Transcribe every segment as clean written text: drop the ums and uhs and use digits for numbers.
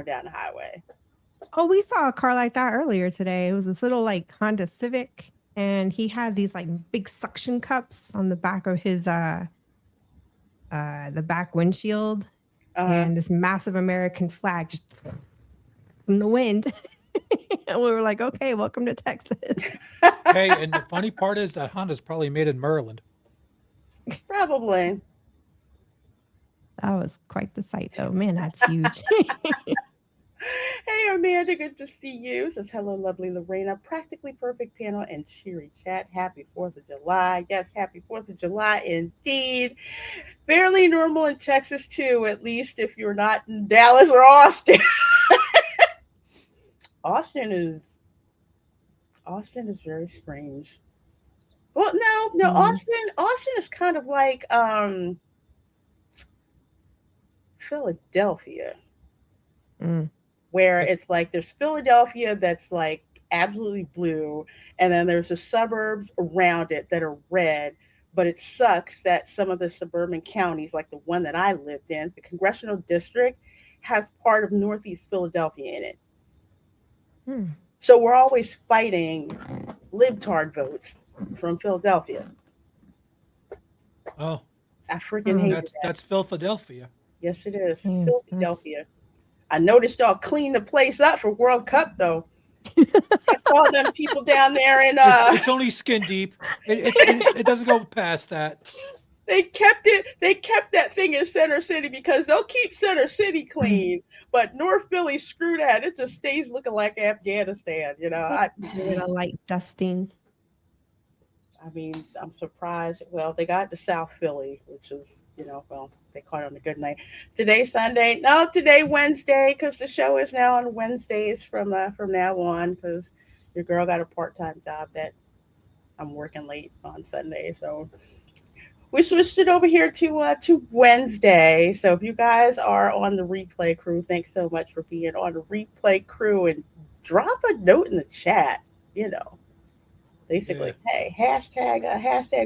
going down the highway. Oh, we saw a car like that earlier today. It was this little like Honda Civic, and he had these like big suction cups on the back of his the back windshield, Uh-huh. and this massive American flag just from the wind. And we were like, okay, welcome to Texas. Hey, and the funny part is that Honda's probably made in Maryland. Probably. That was quite the sight, though. Man, that's huge. Hey, Amanda, good to see you. Says hello, lovely Lorena. Practically perfect panel and cheery chat. Happy 4th of July. Yes, happy 4th of July indeed. Fairly normal in Texas, too, at least if you're not in Dallas or Austin. Austin is Austin is very strange. Well, no, Mm, Austin is kind of like Philadelphia, mm. where It, it's like there's Philadelphia that's like absolutely blue, and then there's the suburbs around it that are red. But it sucks that some of the suburban counties, like the one that I lived in, the congressional district, has part of Northeast Philadelphia in it. Mm. So we're always fighting libtard votes from Philadelphia. oh, I freaking Oh, hated that's that. Philadelphia. Yes, it is. man, that's Philadelphia. I noticed y'all cleaned the place up for World Cup though. Kept all them people down there and It's only skin deep. It doesn't go past that. they kept that thing in Center City because they'll keep Center City clean. But North Philly, screw that. It just stays looking like Afghanistan, you know. give it a light dusting. I mean, I'm surprised. Well, they got the South Philly, which is, well, they caught it on a good night. Today Sunday. No, today Wednesday, because the show is now on Wednesdays from now on. Because your girl got a part-time job that I'm working late on Sunday, so we switched it over here to Wednesday. So if you guys are on the replay crew, thanks so much for being on the replay crew and drop a note in the chat. You know, Yeah. basically, hey, hashtag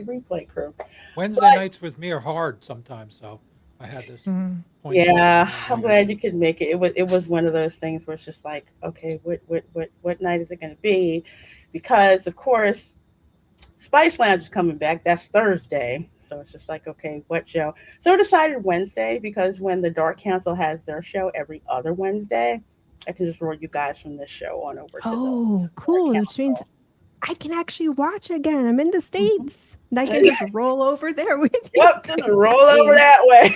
replay crew. Wednesday But nights with me are hard sometimes, so I had this Mm. point to let you yeah, know I'm going glad in. you could make it. It was one of those things where it's just like, okay, what night is it going to be? Because of course, Spice Lounge is coming back. That's Thursday. So it's just like, okay, what show? So I decided Wednesday because when the Dark Council has their show every other Wednesday, I can just roll you guys from this show on over to the Oh, Dark cool. Which means Council. I can actually watch again. I'm in the Mhm. States. And I can just roll over there with you Yep, just roll over guys that way.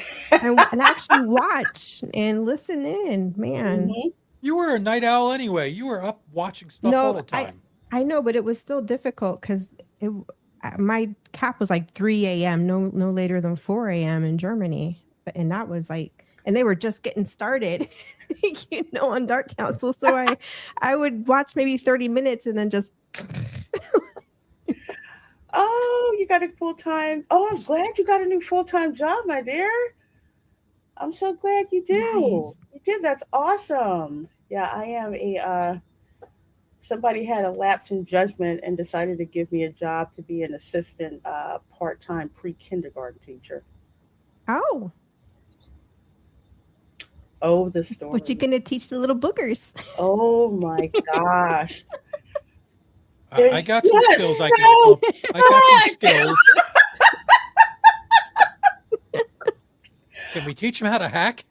and actually watch and listen in. Man. Hmm. You were a night owl anyway. You were up watching stuff all No, the time. I know, but it was still difficult because my cap was like 3 a.m. No later than 4 a.m. in Germany, and that was like, and they were just getting started, on Dark Council. So I would watch maybe 30 minutes and then just Oh, you got a full time. Oh, I'm glad you got a new full time job, my dear. I'm so glad you do. nice. You did. That's awesome. Yeah, I am a somebody had a lapse in judgment and decided to give me a job to be an assistant part-time pre-kindergarten teacher. Oh, Oh, the what you story. gonna teach the little boogers? Oh my gosh. I There's got some yes, skills I can. so Well, I got some fun. skills. Can we teach them how to hack?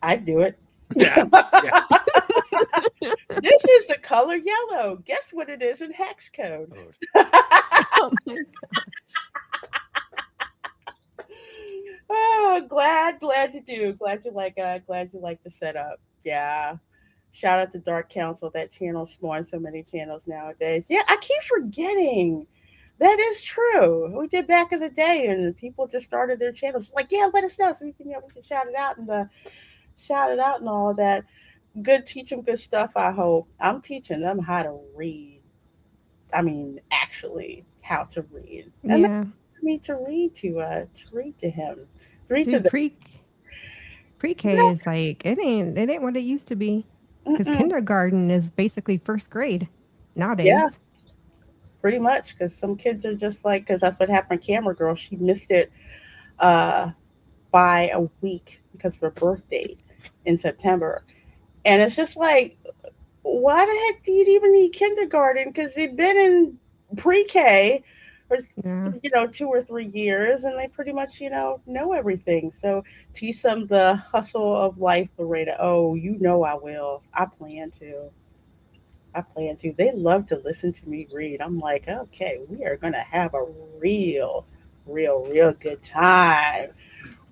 I'd do it. Yeah, yeah. This is the color yellow. Guess what it is in hex code? Oh, Oh my Oh, glad to do. Glad you like the setup. Yeah. Shout out to Dark Council. That channel spawns so many channels nowadays. Yeah, I keep forgetting. That is true. We did back in the day, and people just started their channels. Like, yeah, let us know so we can shout it out and all that. Good teaching good stuff. I hope I'm teaching them how to read. I mean, actually, how to read, and yeah, me to read to him, read to dude, them. pre-K is like it ain't what it used to be because Mm-mm. kindergarten is basically first grade Yeah, nowadays. pretty much. Because some kids are just like, because that's what happened. Camera girl, she missed it uh, by a week because of her birthday in September. And it's just like, why the heck do you even need kindergarten? Because they've been in pre-K or Yeah. 2 or 3 years, and they pretty much know everything. So teach them the hustle of life, Loretta. Oh, I will. I plan to. They love to listen to me read. I'm like, okay, we are gonna have a real, real good time.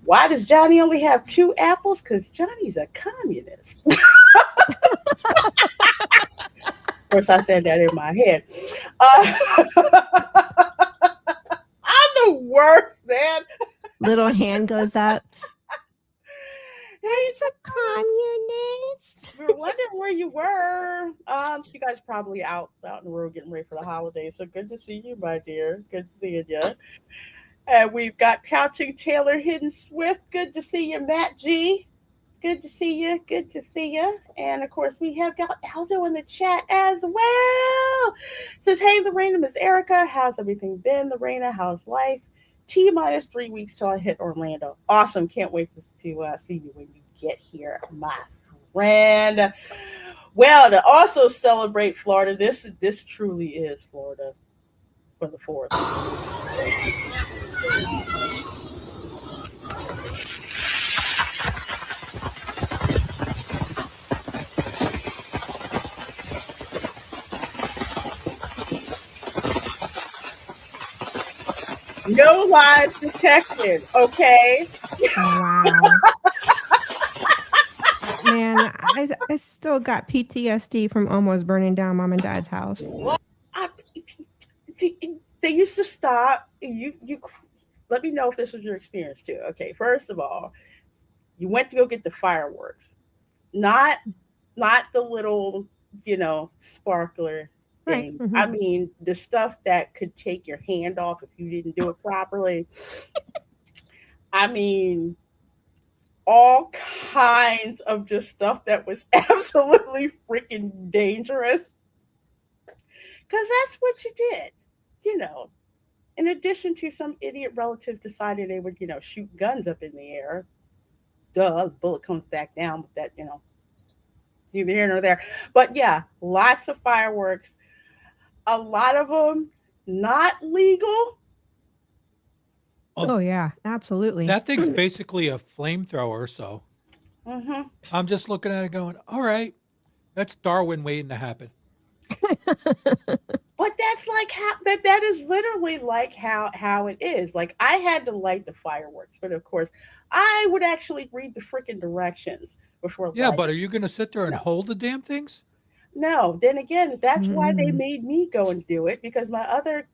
Why does Johnny only have 2 apples? Because Johnny's a communist. Of course, I said that in my head. I'm the worst, man. Little hand goes up. Hey, It's a communist. we were wondering where you were. You guys probably out in the road getting ready for the holidays. So good to see you, my dear. Good seeing you. And we've got Couching Taylor Hidden Swift. Good to see you, Matt G. Good to see you. Good to see you. And of course, we have got Aldo in the chat as well. Says, hey, Lorena, Miss Erica. How's everything been, Lorena? How's life? T minus 3 weeks till I hit Orlando. Awesome. Can't wait to see you when you get here, my friend. Well, to also celebrate Florida, this truly is Florida for the 4th. No lies detected, okay? Wow. Man, I still got PTSD from almost burning down mom and dad's house. I, they used to stop. You let me know if this was your experience too. Okay, first of all, you went to go get the fireworks, not the little sparkler Right. things. Mhm. I mean the stuff that could take your hand off if you didn't do it properly. I mean all kinds of just stuff that was absolutely freaking dangerous. Because that's what you did, you know. In addition to some idiot relatives decided they would, shoot guns up in the air. Duh, the bullet comes back down with that, neither here nor there. But yeah, lots of fireworks. A lot of them not legal. Oh yeah, absolutely. That thing's basically a flamethrower, so Hmm. I'm just looking at it going, all right, that's Darwin waiting to happen. But that's like how that is literally like how it is. Like I had to light the fireworks, but of course I would actually read the freaking directions before Yeah, lighting. but are you going to sit there and No. hold the damn things? No, then again, that's why they Mm. made me go and do it because my other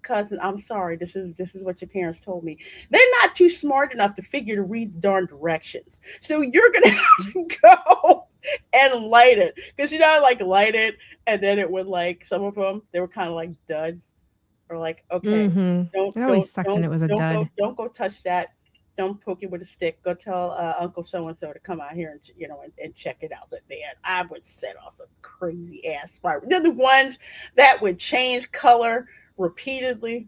cousin, I'm sorry, this is what your parents told me. They're not too smart enough to figure to read the darn directions. So you're gonna have to go and light it. Because I like light it and then it would like some of them they were kind of like duds or like, okay, Mhm. don't It always don't sucked when don't it was a dud. don't go touch that. Don't poke it with a stick. Go tell Uncle So and So to come out here and and check it out. But man, I would set off some crazy ass fire. They're the ones that would change color repeatedly.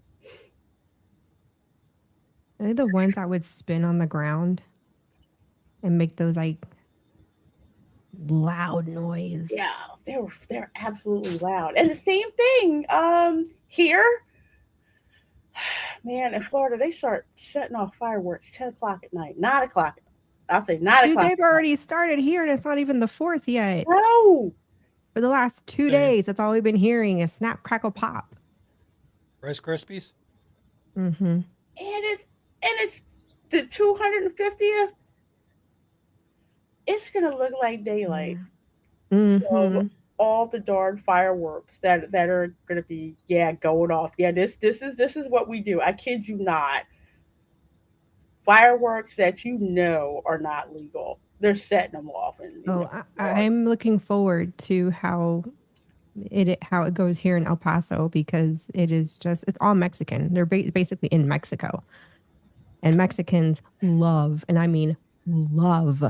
They're the ones that would spin on the ground and make those like loud noise. Yeah, they're absolutely loud. And the same thing here, man, in Florida, they start setting off fireworks 10 o'clock at night, 9 o'clock. I'll say 9 o'clock. Dude, they've at night. already started here and it's not even the 4th yet. No, For the last 2 Same. days, that's all we've been hearing is snap, crackle, pop. Rice Krispies? Mm-hmm. and it's the 250th. It's gonna look like daylight. Mm-hmm. Of all the darn fireworks that are gonna be going off. Yeah, this is what we do. I kid you not. Fireworks that are not legal. They're setting them off, and Oh, I'm looking forward to how it goes here in El Paso because it's all Mexican. They're basically in Mexico, and Mexicans love, and I mean love,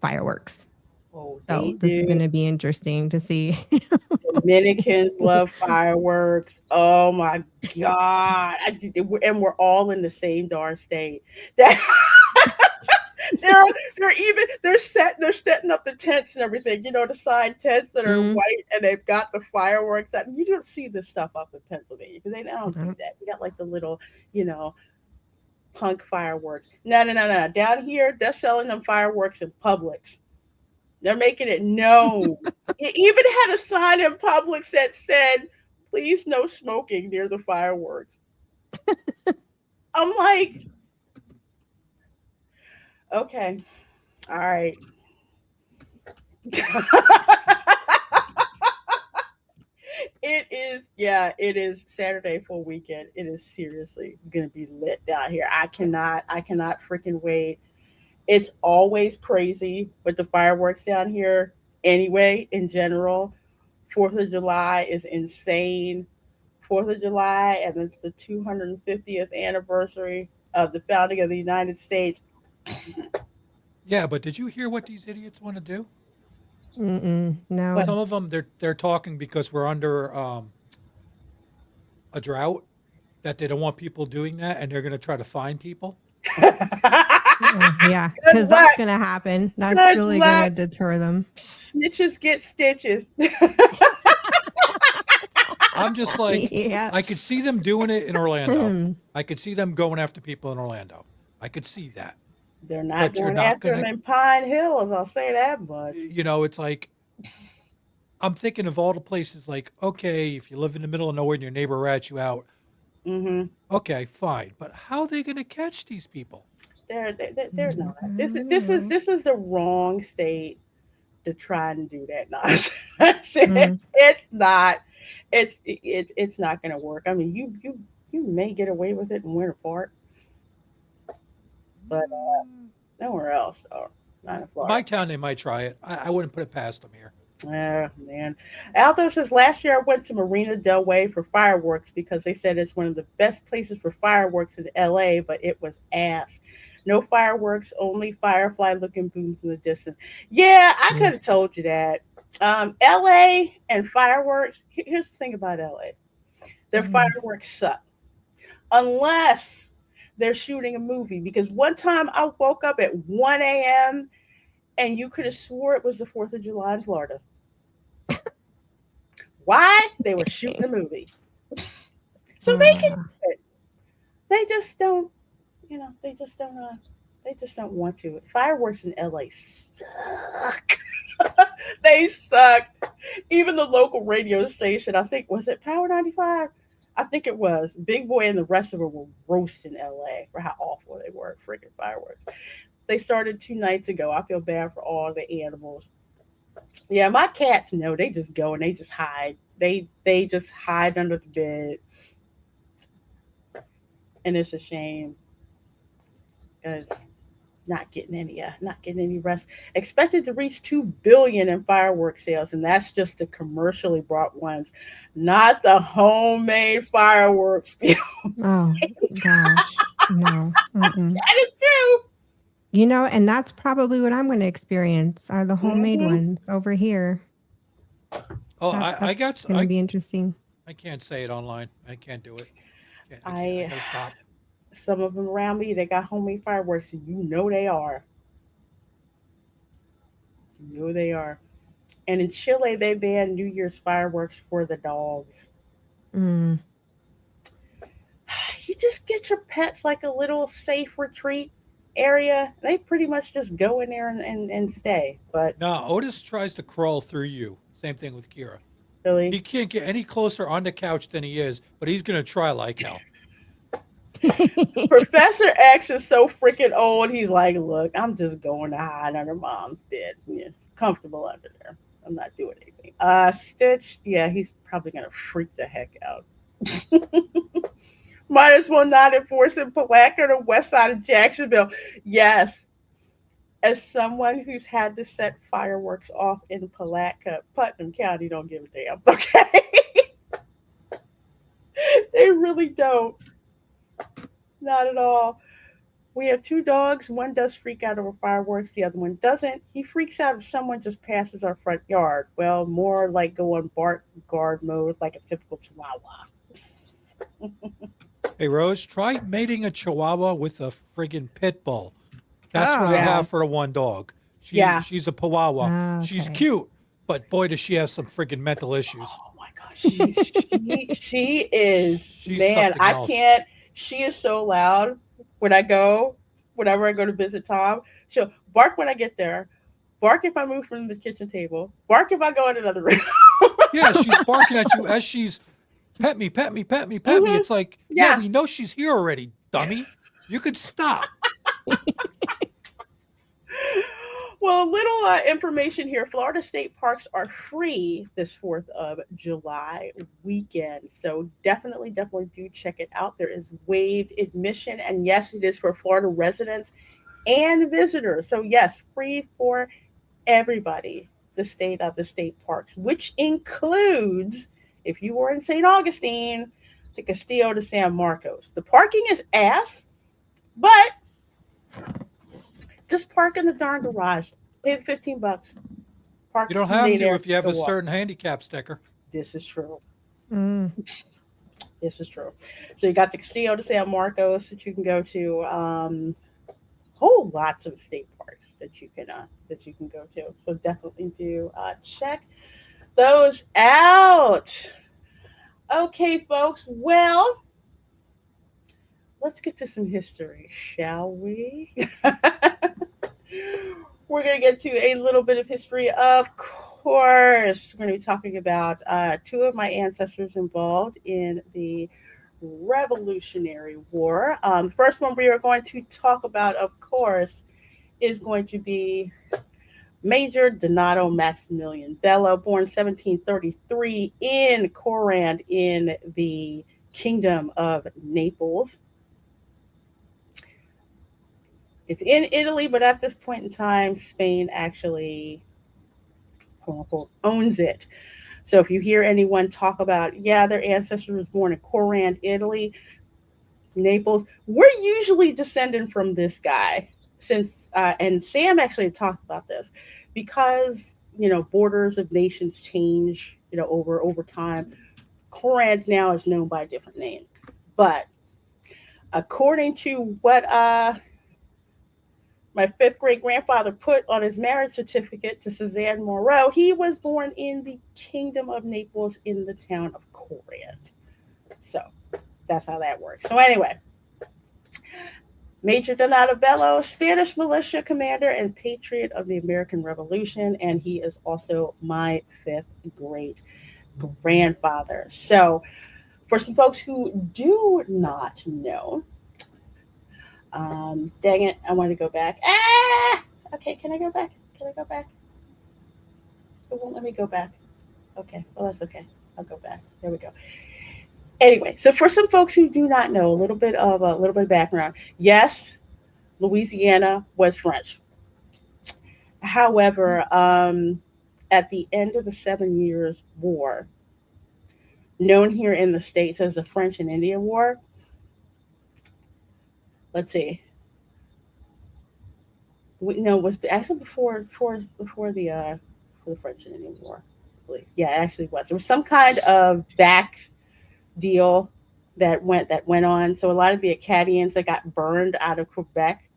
fireworks. oh, So they this is do. going to be interesting to see. Dominicans love fireworks. Oh my god! And we're all in the same darn state. That they're setting up the tents and everything, the side tents that are Mm. white and they've got the fireworks. That you don't see this stuff up in Pennsylvania because they don't do No. that. We got like the little, you know, punk fireworks. No, no, no, no. Down here, they're selling them fireworks in Publix. They're making it known. It even had a sign in Publix that said, "Please no smoking near the fireworks." I'm like, okay, all right. It is, yeah, it is Saturday full weekend. It is seriously gonna be lit down here. I cannot freaking wait. It's always crazy with the fireworks down here anyway, in general. Fourth of July is insane. Fourth of July and it's the 250th anniversary of the founding of the United States. Yeah, but did you hear what these idiots want to do? Mm-mm. But Some No. of them, they're talking because we're under a drought that they don't want people doing that, and they're going to try to fine people. good Oh, yeah, because luck. that's gonna happen. That's Good really luck. gonna deter them. Snitches get stitches. I'm just like, Yeah. I could see them doing it in Orlando. Mm. I could see them going after people in Orlando. I could see that. They're not But you're going not after going them to, in Pine Hills. I'll say that much. it's like, I'm thinking of all the places like, okay, if you live in the middle of nowhere and your neighbor rats you out, Hmm. okay, fine. But how are they going to catch these people? They're not. Mm. This is the wrong state to try and do that nonsense. Mm. It's not. It's not going to work. I mean, you may get away with it in Winter Park, but Mm, nowhere else. Or not in My Florida. town, they might try it. I wouldn't put it past them here. Man. Aldo says last year I went to Marina Del Rey for fireworks because they said it's one of the best places for fireworks in LA, but it was ass. No fireworks, only firefly looking booms in the distance. Yeah, I could Mm. have told you that. LA and fireworks, here's the thing about LA. Their Mm. fireworks suck. Unless they're shooting a movie. Because one time I woke up at 1 a.m. and you could have swore it was the 4th of July in Florida. Why? They were shooting a movie. So they can Ah. do it. They just don't, they just don't want to. Fireworks in LA suck. They suck. Even the local radio station, I think, was it Power 95? I think it was. Big Boy and the rest of them were roasting LA for how awful they were at freaking fireworks. They started 2 nights ago. I feel bad for all the animals. Yeah, my cats know. They just go and they just hide. They just hide under the bed, and it's a shame because not getting any rest. Expected to reach 2 billion in fireworks sales, and that's just the commercially bought ones, not the homemade fireworks. That Oh gosh. No. Mm-mm. is true. And that's probably what I'm going to experience are the homemade Hmm. ones over here. Oh, That's going to be interesting. I can't say it online. I can't do it. I can't. I I gotta stop. Some of them around me they got homemade fireworks, and you know they are. You know they are. And in Chile, they banned New Year's fireworks for the dogs. Mm. You just get your pets like a little safe retreat area. They pretty much just go in there and stay. But No, Otis tries to crawl through you. Same thing with Kira. really, He can't get any closer on the couch than he is, but he's gonna try like hell. Professor X is so freaking old. He's like, look, I'm just going to hide under mom's bed. It's comfortable under there. I'm not doing anything. Stitch, yeah, he's probably gonna freak the heck out. Might as well not enforce in Palatka or the west side of Jacksonville. Yes, as someone who's had to set fireworks off in Palatka, Putnam County don't give a damn. Okay, they really don't. Not at all. We have two dogs. One does freak out over fireworks. The other one doesn't. He freaks out if someone just passes our front yard. Well, more like go on bark guard mode, like a typical Chihuahua. Hey Rose, try mating a Chihuahua with a friggin' pit bull. That's what I Oh. have for the one dog. Yeah. She's a Chihuahua. Ah, She's okay. cute, but boy, does she have some freaking mental issues. Oh my gosh, she is, She's man. something I else. can't. She is so loud when I go, whenever I go to visit Tom. She'll bark when I get there, bark if I move from the kitchen table, bark if I go in another room. Yeah, she's barking at you as she's pet me, pet me, pet me, pet me. Hmm. It's like, yeah, Yeah. we know she's here already, dummy. You could stop. Well, little information here. Florida state parks are free this 4th of July weekend. So definitely do check it out. There is waived admission. And yes, it is for Florida residents and visitors. So, yes, free for everybody. The state parks, which includes, if you were in St. Augustine, the Castillo de San Marcos. The parking is ass, but just park in the darn garage. Pay the $15. Park You don't and have stay to there. if you have Go a walk. certain handicap sticker. This is true. Mm. This is true. So you got the Castillo de San Marcos that you can go to. Whole lots of state parks that you can go to. So definitely do check those out. Okay, folks. Well, let's get to some history, shall we? We're going to get to a little bit of history, of course. We're going to be talking about two of my ancestors involved in the Revolutionary War. The first one we are going to talk about, of course, is going to be Major Donato Maximilian Bello, born 1733 in Coran in the Kingdom of Naples. It's in Italy, but at this point in time, Spain actually, quote unquote, owns it. So if you hear anyone talk about, yeah, their ancestor was born in Coran, Italy, Naples, we're usually descended from this guy. Since and Sam actually talked about this, because borders of nations change, over time. Coran now is known by a different name, but according to what my fifth great grandfather put on his marriage certificate to Suzanne Moreau, he was born in the Kingdom of Naples in the town of Corinth. So that's how that works. So anyway, Major Donato Bello, Spanish militia commander and patriot of the American Revolution, and he is also my fifth great grandfather. So for some folks who do not know, dang it, I want to go back. Okay, can I go back? Can I go back? It won't let me go back. Okay, well, that's okay. I'll go back. There we go. Anyway, so for some folks who do not know, a little bit of background. Yes, Louisiana was French. However, at the end of the 7 Years' War, known here in the States as the French and Indian War, let's see. Was actually before the French and Indian War. Yeah, it actually was. There was some kind of back deal that went on. So a lot of the Acadians that got burned out of Quebec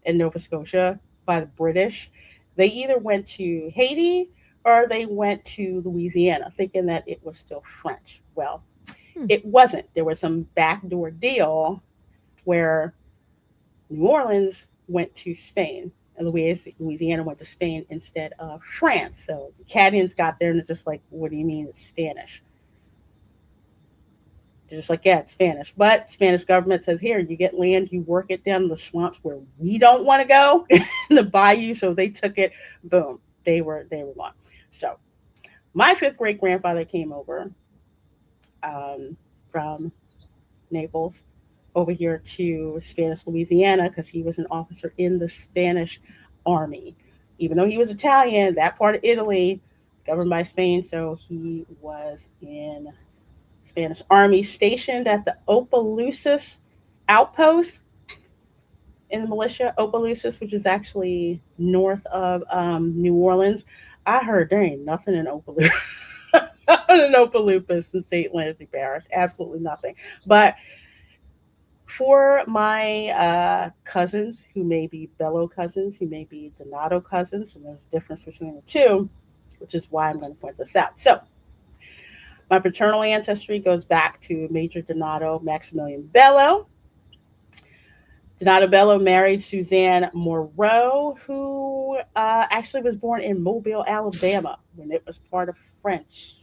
and Nova Scotia by the British, they either went to Haiti or they went to Louisiana, thinking that it was still French. Well, it wasn't. There was some backdoor deal where New Orleans went to Spain and Louisiana went to Spain instead of France. So the Acadians got there and it's just like, what do you mean it's Spanish? They're just like, yeah, it's Spanish. But Spanish government says, here, you get land, you work it down in the swamps where we don't want to go, in the bayou. So they took it, boom, they were gone. So my fifth great grandfather came over from Naples over here to Spanish Louisiana because he was an officer in the Spanish army. Even though he was Italian, that part of Italy was governed by Spain, so he was in Spanish army stationed at the Opelousas outpost in the militia. Opelousas, which is actually north of New Orleans. I heard there ain't nothing in Opelousas. in Opelousas in St. Landry Parish. Absolutely nothing. But For my cousins who may be Bello cousins, who may be Donato cousins, and there's a difference between the two, which is why I'm going to point this out. So, my paternal ancestry goes back to Major Donato Maximilian Bello. Donato Bello married Suzanne Moreau, who actually was born in Mobile, Alabama, when it was part of French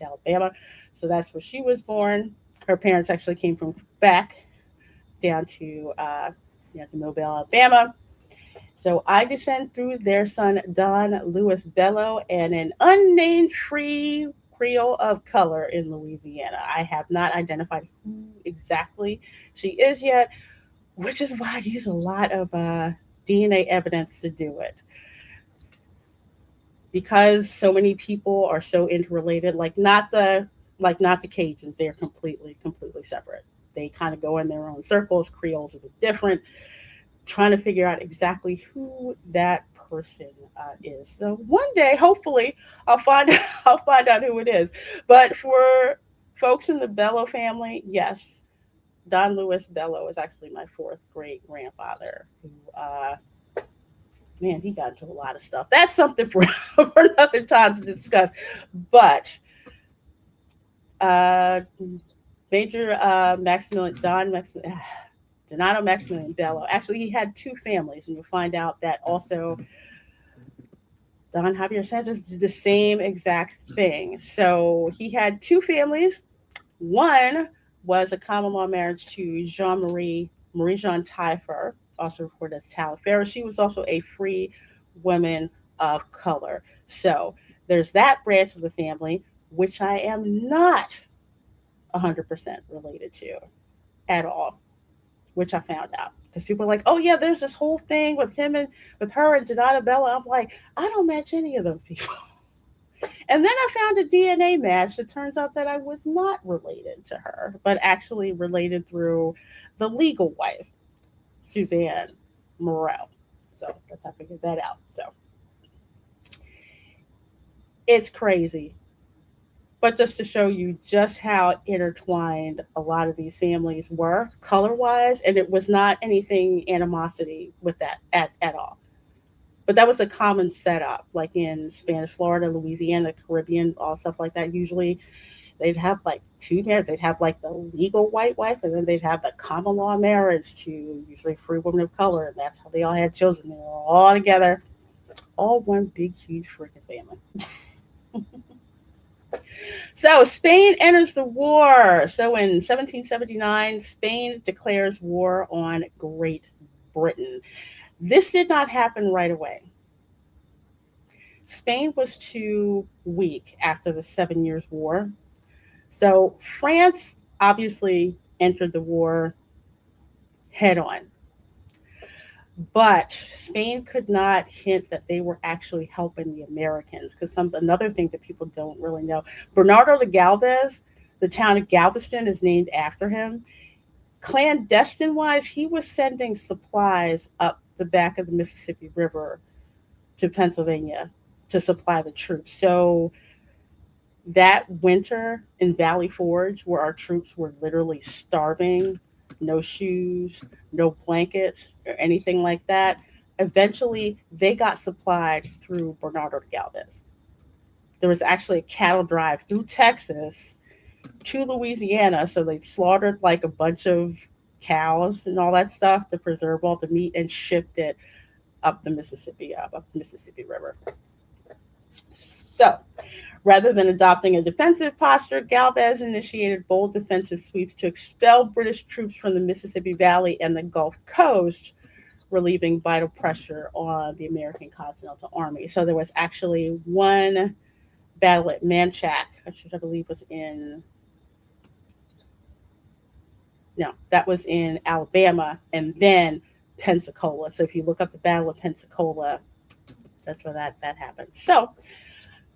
Alabama. So that's where she was born. Her parents actually came from Quebec down to Mobile, Alabama. So I descend through their son, Don Louis Bello, and an unnamed free Creole of color in Louisiana. I have not identified who exactly she is yet, which is why I use a lot of DNA evidence to do it. Because so many people are so interrelated, not the Cajuns, they're completely separate. They kind of go in their own circles. Creoles are a bit different. Trying to figure out exactly who that person is. So one day, hopefully, I'll find out who it is. But for folks in the Bello family, yes, Don Louis Bello is actually my fourth great grandfather. Who, man, he got into a lot of stuff. That's something for, for another time to discuss. But Major Donato Maximilian Bello. Actually, he had two families, and you'll find out that also Don Javier Sanchez did the same exact thing. So he had two families. One was a common law marriage to Marie-Jean Taillefer, also reported as Taillefer. She was also a free woman of color. So there's that branch of the family, which I am not 100% related to at all, which I found out. Because people are like, oh yeah, there's this whole thing with him and with her and Donato Bello. I'm like, I don't match any of those people. And then I found a DNA match. It turns out that I was not related to her, but actually related through the legal wife, Suzanne Moreau. So that's how I figured that out. So it's crazy. But just to show you just how intertwined a lot of these families were color wise, and it was not anything animosity with that at all. But that was a common setup, like in Spanish Florida, Louisiana, Caribbean, all stuff like that. Usually they'd have like two marriages. They'd have like the legal white wife, and then they'd have the common law marriage to usually free women of color. And that's how they all had children. They were all together, all one big, huge freaking family. So Spain enters the war. So in 1779, Spain declares war on Great Britain. This did not happen right away. Spain was too weak after the 7 Years' War. So France obviously entered the war head on. But Spain could not hint that they were actually helping the Americans, because another thing that people don't really know, Bernardo de Galvez, the town of Galveston is named after him. Clandestine-wise, he was sending supplies up the back of the Mississippi River to Pennsylvania to supply the troops. So that winter in Valley Forge, where our troops were literally starving, no shoes, no blankets, or anything like that, eventually they got supplied through Bernardo de Galvez. There was actually a cattle drive through Texas to Louisiana. So they slaughtered like a bunch of cows and all that stuff to preserve all the meat and shipped it up the Mississippi River. So rather than adopting a defensive posture, Galvez initiated bold defensive sweeps to expel British troops from the Mississippi Valley and the Gulf Coast, relieving vital pressure on the American Continental Army. So there was actually one battle at Manchac, which I believe was that was in Alabama, and then Pensacola. So if you look up the Battle of Pensacola, that's where that happened. So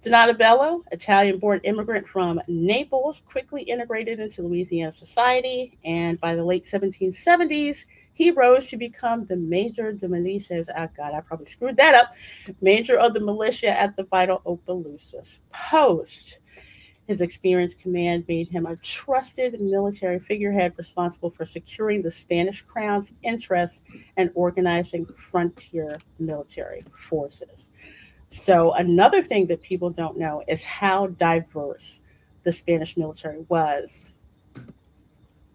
Donato Bello, Italian-born immigrant from Naples, quickly integrated into Louisiana society, and by the late 1770s, he rose to become the Major de Militias. Oh God, I probably screwed that up. Major of the militia at the vital Opelousas post. His experienced command made him a trusted military figurehead responsible for securing the Spanish crown's interests and organizing frontier military forces. So, another thing that people don't know is how diverse the Spanish military was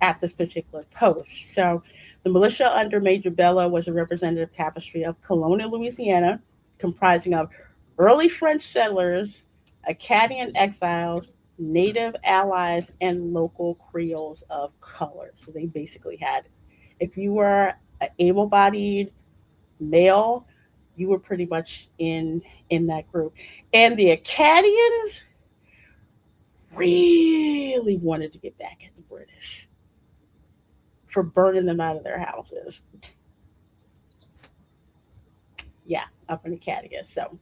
at this particular post. So, the militia under Major Bello was a representative tapestry of colonial Louisiana, comprising of early French settlers, Acadian exiles, native allies, and local Creoles of color. So, they basically had, if you were an able bodied male, you were pretty much in that group. And the Acadians really wanted to get back at the British for burning them out of their houses. Yeah, up in Acadia. So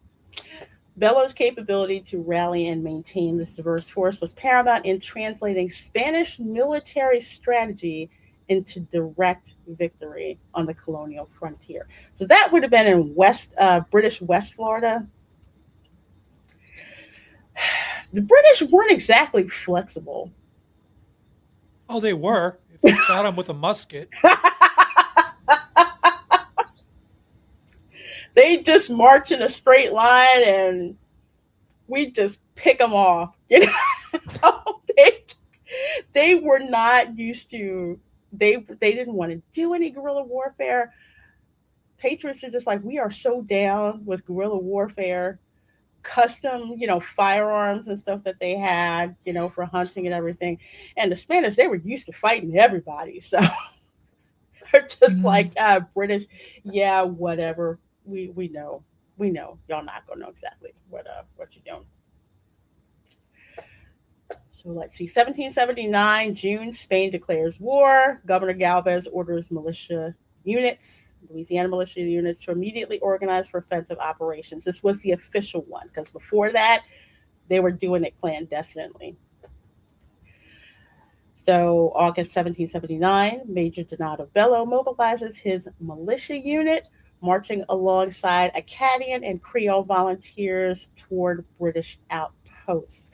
Bello's capability to rally and maintain this diverse force was paramount in translating Spanish military strategy into direct victory on the colonial frontier. So that would have been in British West Florida. The British weren't exactly flexible. Oh, they were. If you shot them with a musket. They just march in a straight line and we just pick them off. You know, they were not used to. They didn't want to do any guerrilla warfare. Patriots are just like, we are so down with guerrilla warfare, custom, firearms and stuff that they had, for hunting and everything. And the Spanish, they were used to fighting everybody, so they're just like, British, yeah, whatever. We know, y'all not gonna know exactly what you're doing. So let's see, 1779, June, Spain declares war. Governor Galvez orders Louisiana militia units to immediately organize for offensive operations. This was the official one, because before that, they were doing it clandestinely. So August 1779, Major Donato Bello mobilizes his militia unit, marching alongside Acadian and Creole volunteers toward British outposts.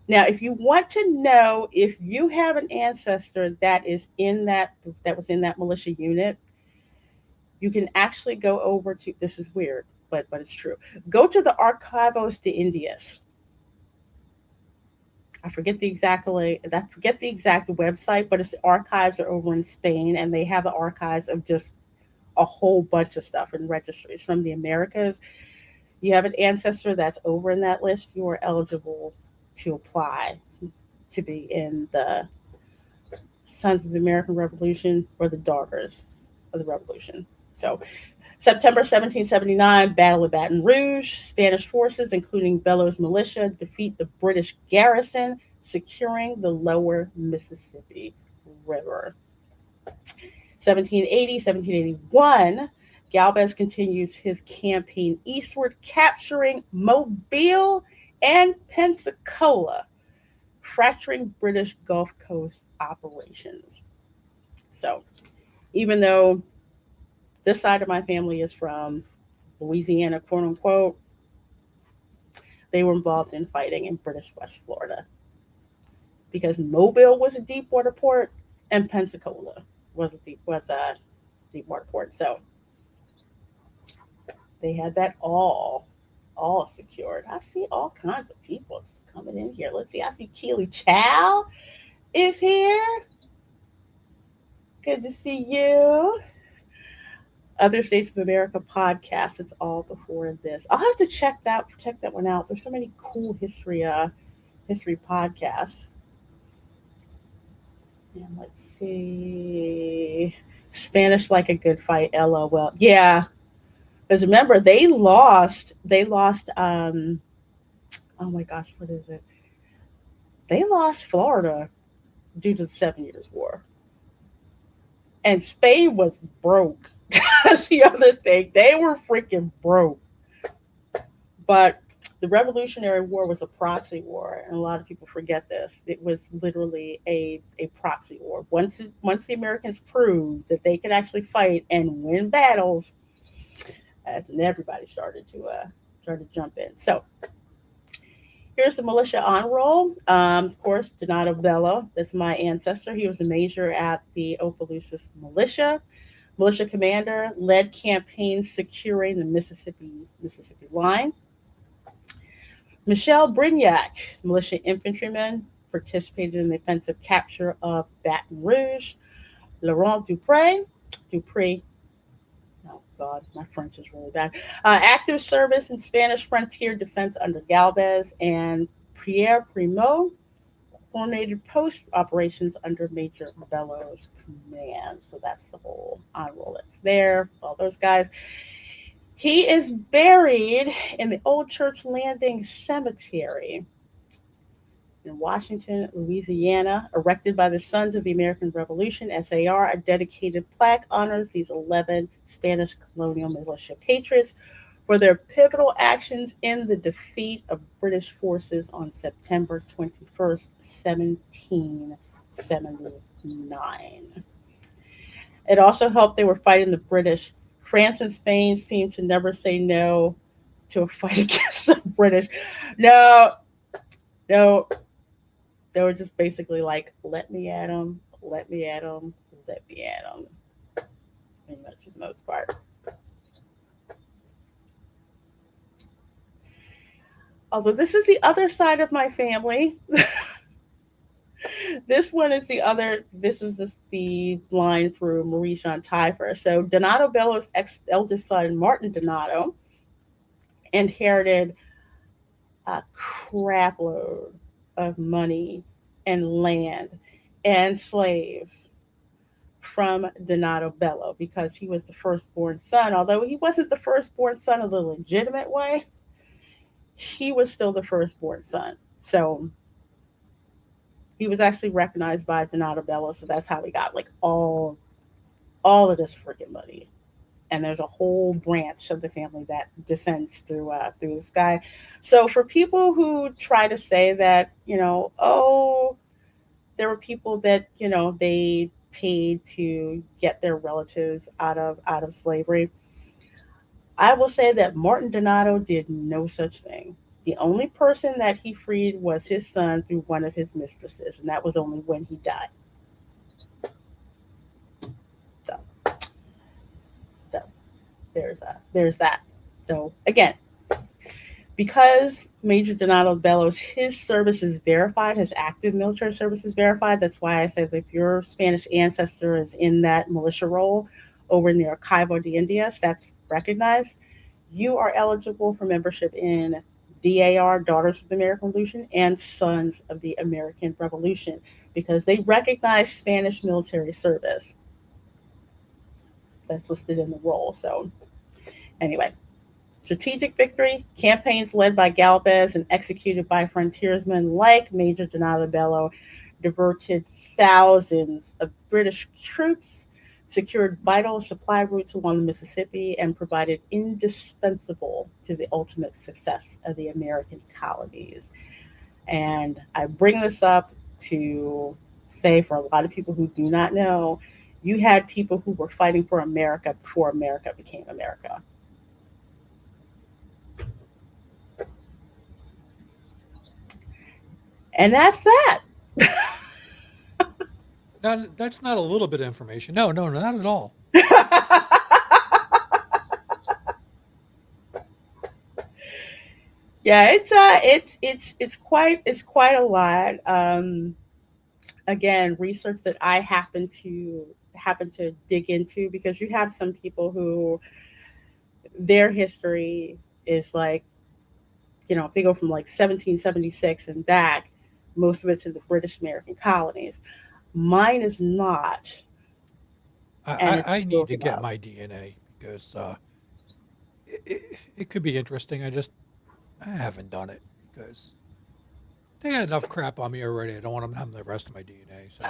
Now, if you want to know if you have an ancestor that was in that militia unit, you can actually go over to, this is weird, but it's true. Go to the Archivos de Indias. I forget the exact website, but it's the archives are over in Spain, and they have the archives of just a whole bunch of stuff and registries from the Americas. You have an ancestor that's over in that list, you are eligible to apply to be in the Sons of the American Revolution or the Daughters of the Revolution. So September 1779, Battle of Baton Rouge. Spanish forces, including Bello's militia, defeat the British garrison, securing the lower Mississippi River. 1781, Galvez continues his campaign eastward, capturing Mobile and Pensacola, fracturing British Gulf Coast operations. So, even though this side of my family is from Louisiana, quote unquote, they were involved in fighting in British West Florida, because Mobile was a deep water port and Pensacola was a deep water port. So they had that all secured. I see all kinds of people just coming in here. Let's see. I see Keely Chow is here. Good to see you. Other States of America podcast. It's all before this. I'll have to check that one out. There's so many cool history podcasts. And let's see. Spanish like a good fight. LOL. Yeah. Because remember, they lost. Oh my gosh, what is it? They lost Florida due to the 7 Years' War. And Spain was broke. That's the other thing. They were freaking broke. But the Revolutionary War was a proxy war, and a lot of people forget this. It was literally a proxy war. Once the Americans proved that they could actually fight and win battles, and everybody started to jump in. So Here's the militia on roll. Of course, Donato Bello. That's my ancestor. He was a major at the Opelousas militia. Militia commander, led campaigns securing the Mississippi line. Michel Brignac, militia infantryman, participated in the offensive capture of Baton Rouge. Laurent Dupré, oh God, my French is really bad. Active service in Spanish frontier defense under Galvez, and Pierre Primo coordinated post operations under Major Bellows' command. So that's the whole enroll that's there. All those guys. He is buried in the Old Church Landing Cemetery in Washington, Louisiana, erected by the Sons of the American Revolution, SAR. A dedicated plaque honors these 11 Spanish colonial militia patriots for their pivotal actions in the defeat of British forces on September 21st, 1779. It also helped they were fighting the British. France and Spain seemed to never say no to a fight against the British. No, no, they were just basically like, let me at them, let me at them, let me at them. Pretty much for the most part. Although this is the other side of my family. This one is the other. This is the line through Marie Jean Tyfer. So Donato Bello's eldest son, Martin Donato, inherited a crap load of money and land and slaves from Donato Bello because he was the firstborn son. Although he wasn't the firstborn son of the legitimate way, he was still the firstborn son. So he was actually recognized by Donato Bello, so that's how he got like all of this freaking money. And there's a whole branch of the family that descends through this guy. So for people who try to say that, oh, there were people that they paid to get their relatives out of slavery, I will say that Martin Donato did no such thing. The only person that he freed was his son through one of his mistresses, and that was only when he died. So, so there's that. So again, because Major Donato Bellows, his service is verified, his active military service is verified. That's why I said if your Spanish ancestor is in that militia role over in the Archivo de Indias, that's recognized. You are eligible for membership in DAR, Daughters of the American Revolution, and Sons of the American Revolution, because they recognize Spanish military service. That's listed in the roll. So anyway, strategic victory, campaigns led by Galvez and executed by frontiersmen like Major Donato Bello diverted thousands of British troops, secured vital supply routes along the Mississippi, and provided indispensable to the ultimate success of the American colonies. And I bring this up to say, for a lot of people who do not know, you had people who were fighting for America before America became America. And that's that. No, that's not a little bit of information. No, not at all. Yeah, it's quite a lot. Again, research that I happen to dig into, because you have some people who their history is like, if they go from like 1776 and back, most of it's in the British American colonies. Mine is not. I need to get my DNA because it could be interesting. I haven't done it because they got enough crap on me already. I don't want them to have the rest of my DNA. So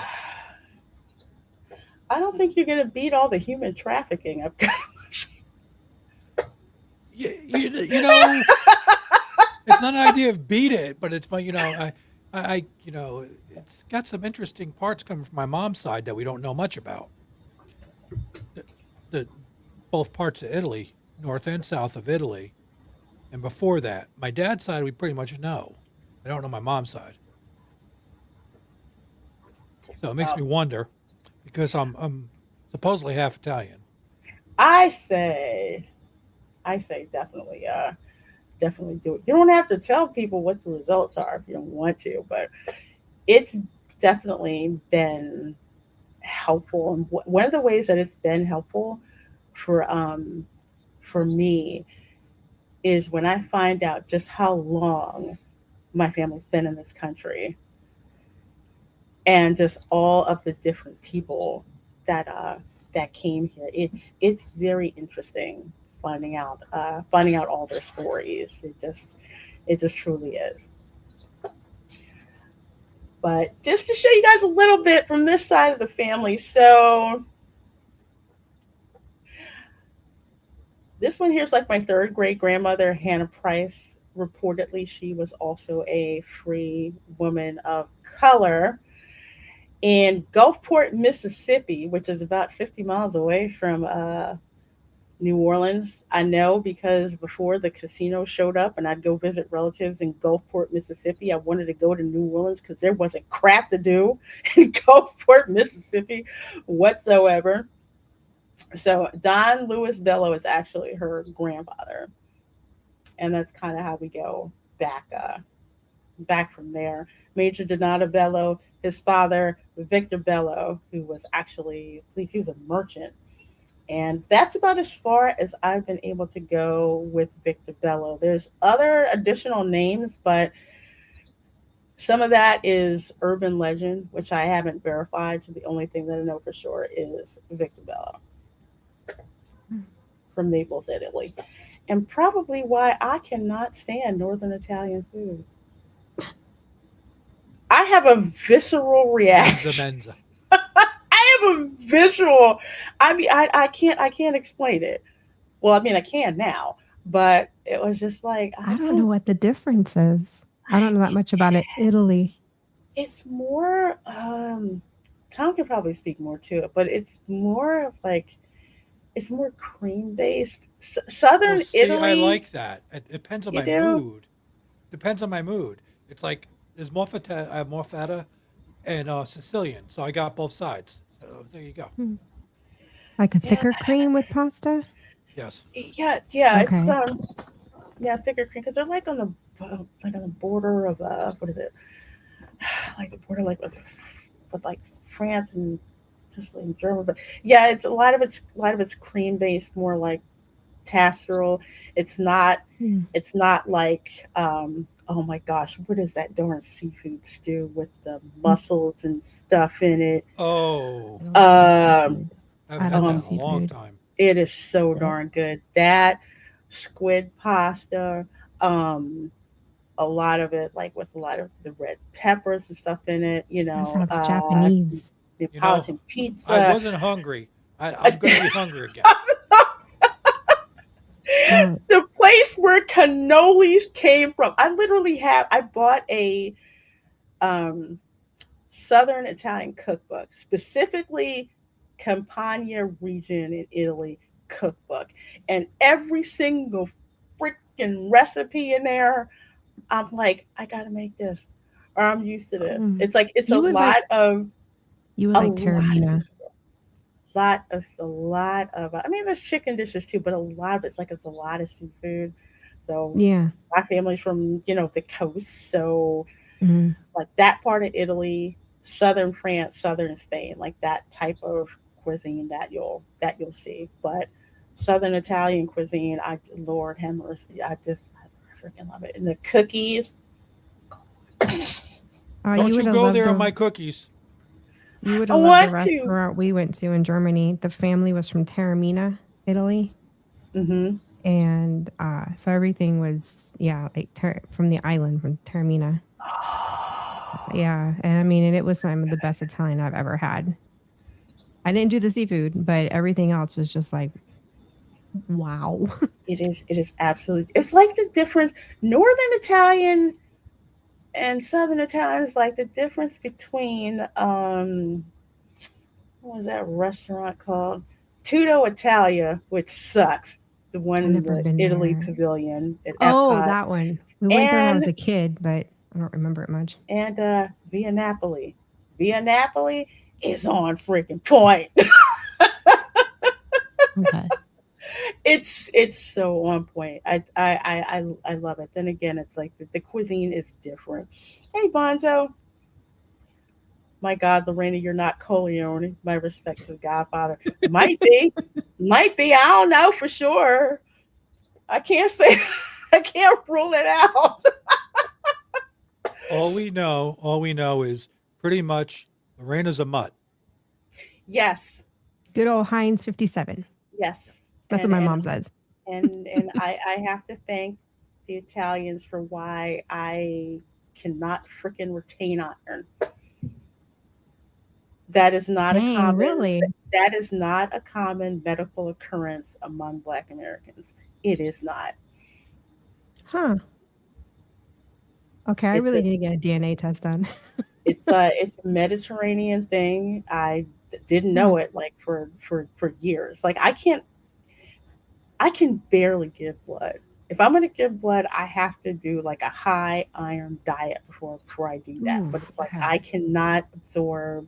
I don't think you're going to beat all the human trafficking I've got. It's not an idea of beat it, but it's my, it's got some interesting parts coming from my mom's side that we don't know much about. The both parts of Italy, north and south of Italy, and before that, my dad's side we pretty much know. They don't know my mom's side. So it makes Um, me wonder because I'm supposedly half Italian. I say, I say definitely, definitely do it. You don't have to tell people what the results are if you don't want to, but it's definitely been helpful. And one of the ways that it's been helpful for me is when I find out just how long my family's been in this country and just all of the different people that that came here. It's very interesting finding out all their stories. It just truly is. But just to show you guys a little bit from this side of the family, so this one here is like my third great grandmother, Hannah Price. Reportedly, she was also a free woman of color in Gulfport, Mississippi, which is about 50 miles away from New Orleans. I know because before the casino showed up and I'd go visit relatives in Gulfport, Mississippi, I wanted to go to New Orleans because there wasn't crap to do in Gulfport, Mississippi whatsoever. So Don Lewis Bello is actually her grandfather, and that's kind of how we go back back from there. Major Donato Bello, his father Victor Bello, who was actually, I believe he was a merchant, and that's about as far as I've been able to go with Victor Bello. There's other additional names, but some of that is urban legend, which I haven't verified. So the only thing that I know for sure is Victor Bello from Naples, Italy. And probably why I cannot stand Northern Italian food. I have a visceral Menza reaction. menza. I have a visual. I mean, I can't explain it. Well, I mean, I can now, but it was just like I I don't know don't. what the difference is. I don't know that much about it. Italy. It's more. Tom can probably speak more to it, but it's more of like it's more cream based. Well, Southern see, I Italy, like that. It depends on you my do. mood. Depends on my mood. It's like there's more feta. I have more feta and Sicilian, so I got both sides. So there you go. Hmm. Like a Yeah, thicker cream with pasta? Yes. yeah. It's Okay. yeah, thicker cream because they're like on the border of what is it? Like the border with like France and Sicily and Germany. But yeah, it's a lot of it's cream based, more like casserole. It's not Hmm. it's not like oh my gosh, what is that darn seafood stew with the mussels and stuff in it? Oh, I don't do Um seafood. I haven't I had don't that do in um a long seafood. time. it is so darn good. That squid pasta, um a lot of it like with a lot of the red peppers and stuff in it, That sounds Japanese. You know, Neapolitan I pizza. wasn't hungry. I'm going to be hungry again. Oh, The place where cannolis came from. I bought a um Southern Italian cookbook, specifically Campania region in Italy cookbook. And every single freaking recipe in there, I'm like, I gotta make this. Or I'm used to this. mm. It's like it's You would like you would a like lot of terramina. a lot of I mean there's chicken dishes too, but a lot of it's a lot of seafood. So Yeah. my family's from, the coast, so Mhm. like that part of Italy, southern France, southern Spain, like that type of cuisine that you'll see. But southern Italian cuisine, Lord have mercy, I freaking love it. And the cookies, You Don't would you have go loved there on the my cookies. you would I have loved the want to. restaurant we went to in Germany. The family was from Taormina, Italy, Hmm. and so everything was like from the island from Taormina. Yeah, and I mean, and it was some of the best Italian I've ever had. I didn't do the seafood, but everything else was just like wow. It is absolutely. It's like the difference. Northern Italian and Southern Italian is like the difference between what was that restaurant called? Tutto Italia, which sucks. The one I in never the been Italy there. Pavilion at Oh, Epcot. that one. We went there when I was And a kid, but I don't remember it much. And Via Napoli. Via Napoli is on freaking point. Okay. It's so on point. I love it. Then again, it's like the cuisine is different. Hey Bonzo, my God, Lorena, you're not Coleone. My respects to Godfather. Might be, might be. I don't know for sure. I can't say. I can't rule it out. All we know is pretty much Lorena's a mutt. Yes, Good old Heinz 57. yes, That's what my mom says. and I have to thank the Italians for why I cannot freaking retain iron. That is not a Dang, common really? that is not a common medical occurrence among Black Americans. It is not. Huh. Okay, I It's really a need to get a DNA test done. it's a Mediterranean thing. I didn't Hmm. know it like for years. Like I can barely give blood. If I'm gonna give blood, I have to do like a high iron diet before I do that. But Oof, it's like okay. I cannot absorb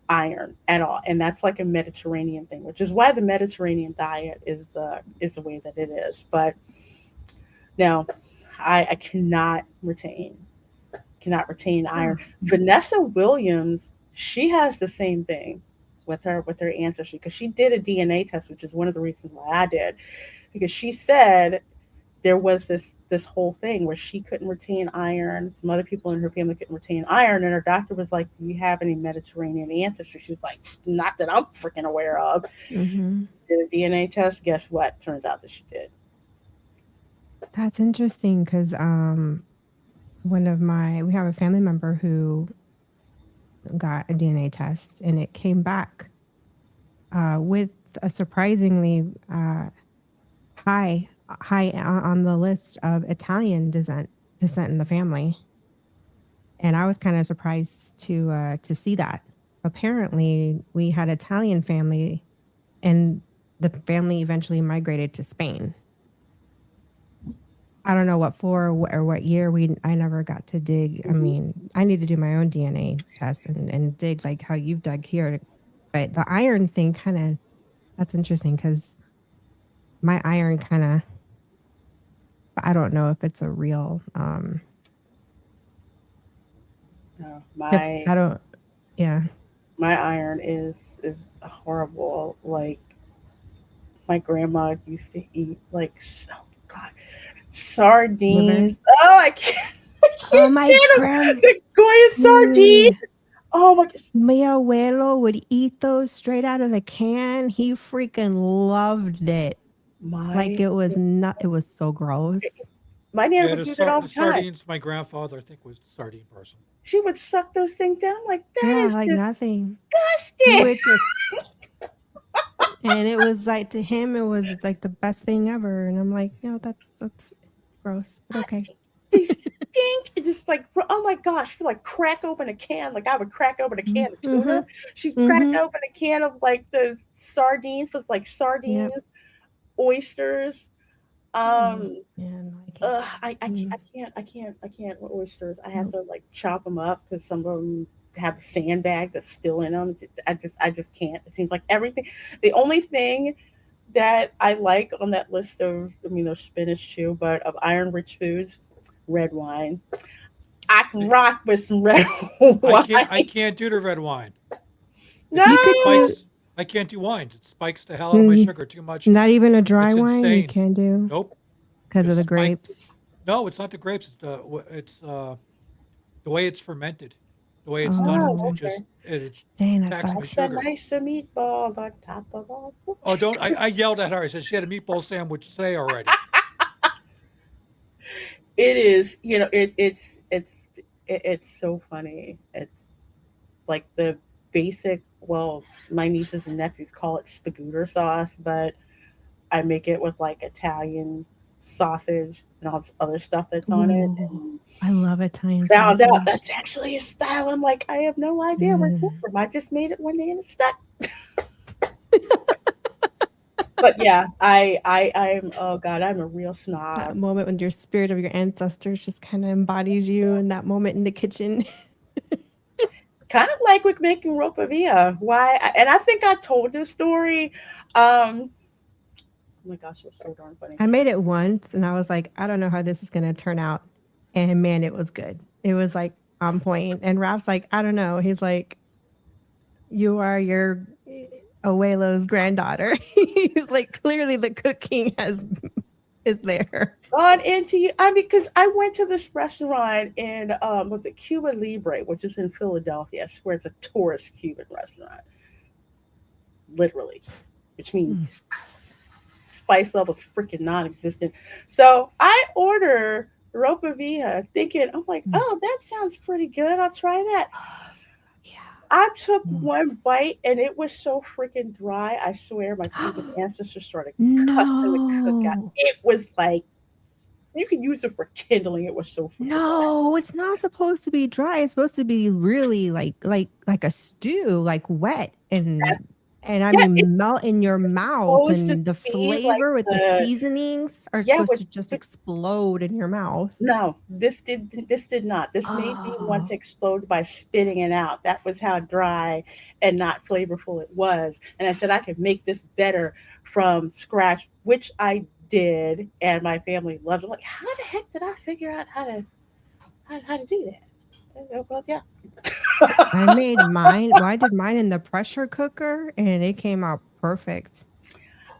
iron at all, and that's like a Mediterranean thing, which is why the Mediterranean diet is the way that it is. But no, I cannot retain Huh. iron. Vanessa Williams, she has the same thing with her ancestry because she did a DNA test, which is one of the reasons why I did, because she said there was this whole thing where she couldn't retain iron. Some other people in her family couldn't retain iron, and her doctor was like, "Do you have any Mediterranean ancestry?" She's like, "Not that I'm freaking aware of." Mm-hmm. Did a DNA test. Guess what? Turns out that she did. That's interesting because we have a family member who got a DNA test and it came back with a surprisingly high on the list of Italian descent in the family, and I was kind of surprised to see that. So apparently, we had Italian family, and the family eventually migrated to Spain. I don't know what for or what year. I never got to dig. I mean, I need to do my own DNA test and dig like how you've dug here. But the iron thing kind of, that's interesting because my iron kind of, I don't know if it's a real, My I don't, yeah. my iron is horrible. Like my grandma used to eat like oh God Liver. sardines. Oh, I can't, I Oh, can't my stand them. grand, The Goya sardines. dude, Oh my God. my abuelo would eat those straight out of the can. He freaking loved it. Like My it was not, it was so gross. my nana Yeah, would do that all the the time. sardines. My grandfather, I think, was the sardine person. She would suck those things down like that Yeah, is like nothing. He disgusting. would just, and it was like to him, it was like the best thing ever. And I'm like, no, that's gross, but okay. They stink. It just like oh my gosh, you like crack open a can. Like I would crack open a can of Mm-hmm. tuna. She'd crack Mm-hmm. open a can of like those sardines with like Yep. sardines, oysters. Oh, Um, yeah, no, I can't. Mm, I can't with oysters. I have nope. to like chop them up because some of them have a sandbag that's still in them. I just can't. It seems like everything. The only thing that I like on that list of, I mean, there's spinach too, but of iron rich foods, red wine. I can See, rock with some red wine. I can't do the red wine. You It could No, do spikes. I can't do wines. It spikes the hell out of my sugar too much. not even a dry It's wine you insane. can do Nope. because of Just the spikes. grapes. No, it's not the grapes. It's the way it's fermented, the way it's done. oh, Oh, okay. It dang, that attacks my That's sucks. a sugar. nice meatball on top of all. Oh, don't! I yelled at her. I said she had a meatball sandwich today already. It is, it's so funny. It's like the basic. Well, my nieces and nephews call it spagooter sauce, but I make it with like Italian sausage and all this other stuff that's on it. Ooh, And I love Italian found out sausage. that's actually a style. I'm like, I have no idea where it came Mm. from. I just made it one day and it stuck. But yeah, I'm oh god, I'm a real That snob. moment when your spirit of your ancestors just kind of embodies you in that moment in the kitchen. Kind of like with making ropa villa. Why? And I think I told this story. Oh my gosh, it was so darn funny. I made it once and I was like, I don't know how this is going to turn out. And man, it was good. It was like on point. And Ralph's like, I don't know. He's like, you are your abuelo's granddaughter. He's like, clearly the cooking is there. God into you. I mean, because I went to this restaurant in was it Cuba Libre, which is in Philadelphia. I swear it's a tourist Cuban restaurant, literally, which means spice level's freaking non-existent. So I order ropa villa, thinking I'm like, oh, that sounds pretty good. I'll try that. Yeah. I took one bite and it was so freaking dry. I swear my Cuban ancestors started cussing the cookout. No. It was like you could use it for kindling. It was so freaking dry. No, it's not supposed to be dry. It's supposed to be really like a stew, like wet and I Yeah, it's mean melt in your mouth, supposed to and the be like flavor with the the seasonings are yeah supposed with to just explode in your mouth. no, this did not. This made me want Oh, to explode by spitting it out. That was how dry and not flavorful it was. And I said I could make this better from scratch, which I did, and my family loved it. I'm like, how the heck did I figure out how to do that? I go, well, yeah. I made mine. Well, I did mine in the pressure cooker, and it came out perfect.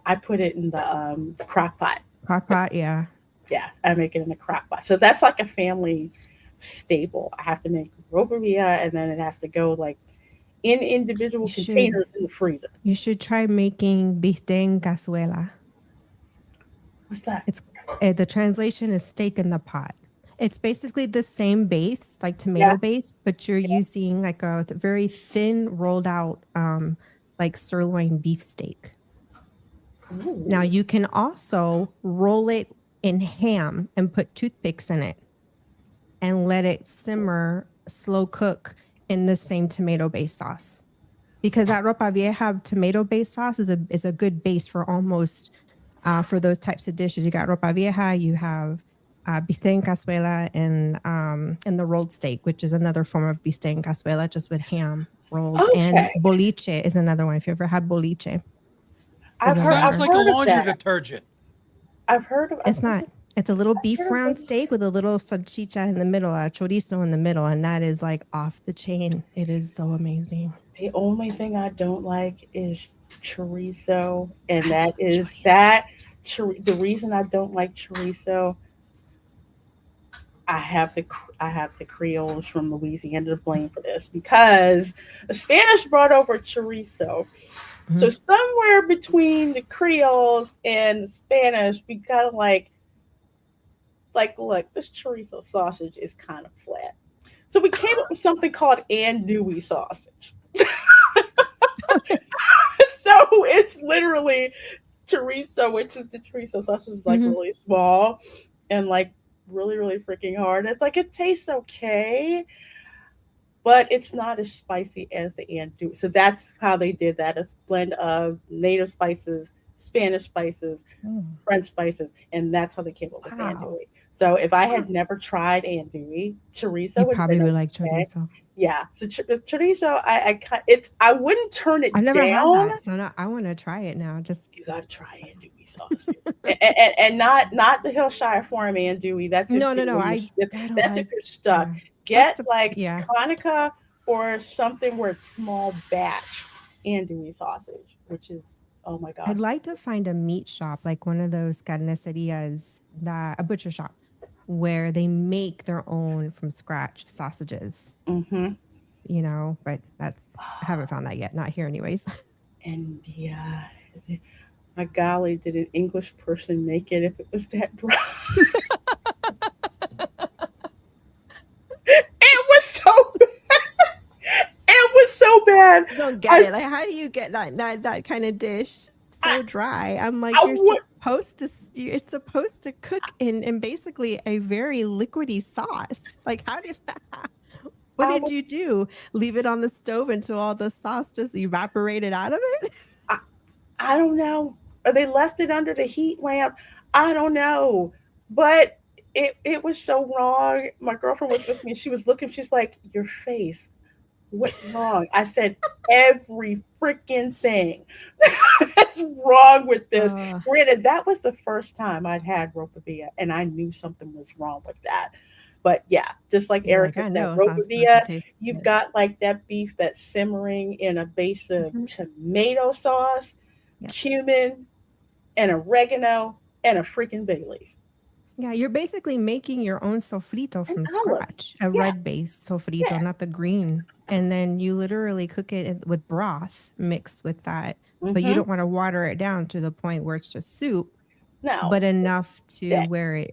I put it in the crock pot. Crock pot, yeah. Yeah, I make it in the crock pot. So that's like a family staple. I have to make roperia, and then it has to go like in individual You should containers in the freezer. you should try making bistec en cazuela. What's that? It's the translation is steak in the pot. It's basically the same base, like Yeah. tomato base, but you're using like a very thin, rolled out, like sirloin beef steak. Now Ooh. you can also roll it in ham and put toothpicks in it and let it simmer, slow cook in the same tomato based sauce. Because that ropa vieja tomato based sauce is a good base for almost for those types of dishes. You got ropa vieja, you have bistec en cazuela, and the rolled steak, which is another form of bistec en cazuela, just with ham rolled. And Okay. boliche is another one. If you ever had boliche, is I've heard Sounds I've another. like a heard of laundry that. detergent. I've It's not. It's a little beef heard of round it. steak with a little salchicha in the middle, a chorizo in the middle, and that is like off the chain. It is so amazing. The only thing I don't like is chorizo, and I that love is chorizo. that the reason I don't like chorizo. I have the Creoles from Louisiana to blame for this because the Spanish brought over chorizo. So Mhm. somewhere between the Creoles and the Spanish, we kind of like look, this chorizo sausage is kind of flat. So we came up with something called andouille sausage. So it's literally chorizo, which is the chorizo sausage is like Mhm. really small and like really, really freaking hard. It's like it tastes okay, but it's not as spicy as the andouille. So that's how they did that. It's a blend of native spices, Spanish spices, Mm. French spices, and that's how they came up with Wow. andouille. So if I had never tried andouille, You chorizo would have probably been would like okay. chorizo. Yeah, so chorizo, it's I wouldn't turn I it never had down. that, so now I want to try it now. Just You gotta try andouille sausage, and not the Hillshire Farm andouille. no. I don't That's if like. you're stuck. Yeah, Get like yeah. Conica or something where it's small batch andouille sausage, which is oh my I'd gosh. like to find a meat shop, like one of those carnicerias, that a butcher shop, where they make their own from scratch sausages. Mm-hmm. But I haven't found that yet. Not here, anyways. And yeah, my golly, did an English person make it if it was that dry? It was so it was so bad. I don't get I it. Like, how do you get that kind of dish I, so dry? I'm like, I you're would supposed to. It's supposed to cook in basically a very liquidy sauce. Like, how did that? What I did was you do? Leave it on the stove until all the sauce just evaporated out of it? I, I don't know. or they left it under the heat lamp. I don't know, but it was so wrong. My girlfriend was with me. She was looking. She's like, "Your face. What's wrong?" I said, "Every freaking thing that's wrong with this." Uh, Granted, that was the first time I'd had ropavia, and I knew something was wrong with that. But yeah, just like you're like, Erica I said, know it's not supposed to ropavia, taste you've good. got like that beef that's simmering in a base of Mhm. tomato sauce, Yep. cumin, and oregano, and a freaking bay leaf Yeah, you're basically making your own sofrito and from olives. scratch, a Yeah, red-based sofrito, yeah. not the green. And then you literally cook it with broth mixed with that, but you Mm-hmm. don't want to water it down to the point where it's just soup, Now, but enough to that. where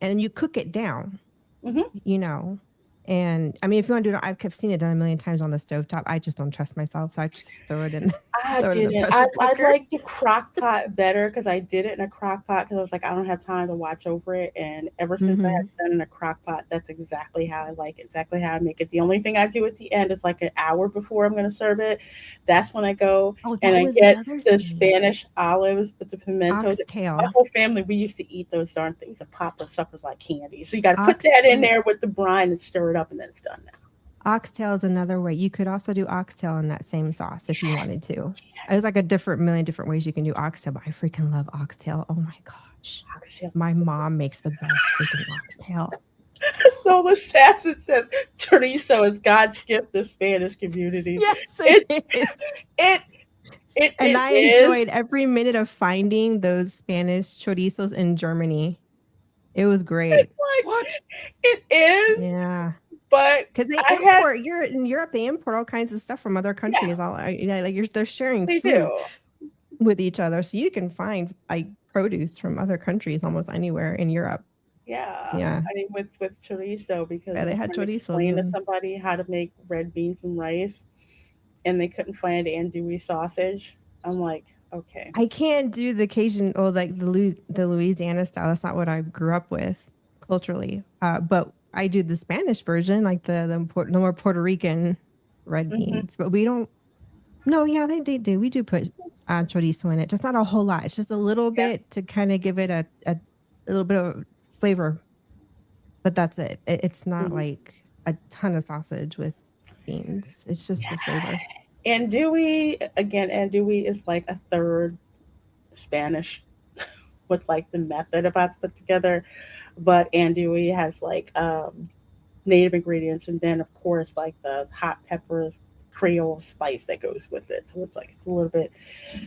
and you cook it down, Mm-hmm. you know. And I mean, if you want to do it, I've seen it done a million times on the stovetop. I just don't trust myself, so I just throw it in, I throw it in the didn't. pressure I cooker. like the crock pot better because I did it in a crock pot because I was like, I don't have time to watch over it. And ever since I Hmm. have done it in a crock pot, that's exactly how I like it, exactly how I make it. The only thing I do at the end is like an hour before I'm going to serve it. That's when I go Oh, and that I was the get other the thing. Spanish olives with the pimentos. My Oxtail. whole family, we used to eat those darn things and pop those suckers like candy. So you got to put that in Oxtail. there with the brine and stir it up, and then it's done. Oxtail is another way. You could also do oxtail in that same sauce if you Yes. wanted to. There's like a different million different ways you can do oxtail, but I freaking love oxtail. Oh my gosh. Oxtail. My mom makes the best freaking oxtail. Nova Assassin says chorizo is God's gift to Spanish communities. Yes, it It is. it And it I is. enjoyed every minute of finding those Spanish chorizos in Germany. It was It's great. like What? it is, Yeah. but Because they I had import, you're in Europe, they import all kinds of stuff from other yeah, countries. They're sharing they do. food with each other. So you can find like produce from other countries almost anywhere in Europe. Yeah. Yeah. I mean with chorizo because Yeah, I they was had trying to chorizos explain to and somebody how to make red beans and rice and they couldn't find andouille sausage. I'm like, okay. I can't do the Cajun or like the Louisiana style. That's not what I grew up with culturally. But I do the Spanish version, like the more Puerto Rican red Hmm. beans. But we don't. No, yeah, they do. We do put chorizo in it, just not a whole lot. It's just a little Yeah. bit to kind of give it a little bit of flavor. But that's it. It's not Hmm. like a ton of sausage with beans. It's just for flavor. Andouille again, andouille is like a third Spanish with like the method about to put together. But andouille has like native ingredients, and then of course like the hot peppers, Creole spice that goes with it. So it's like it's a little bit.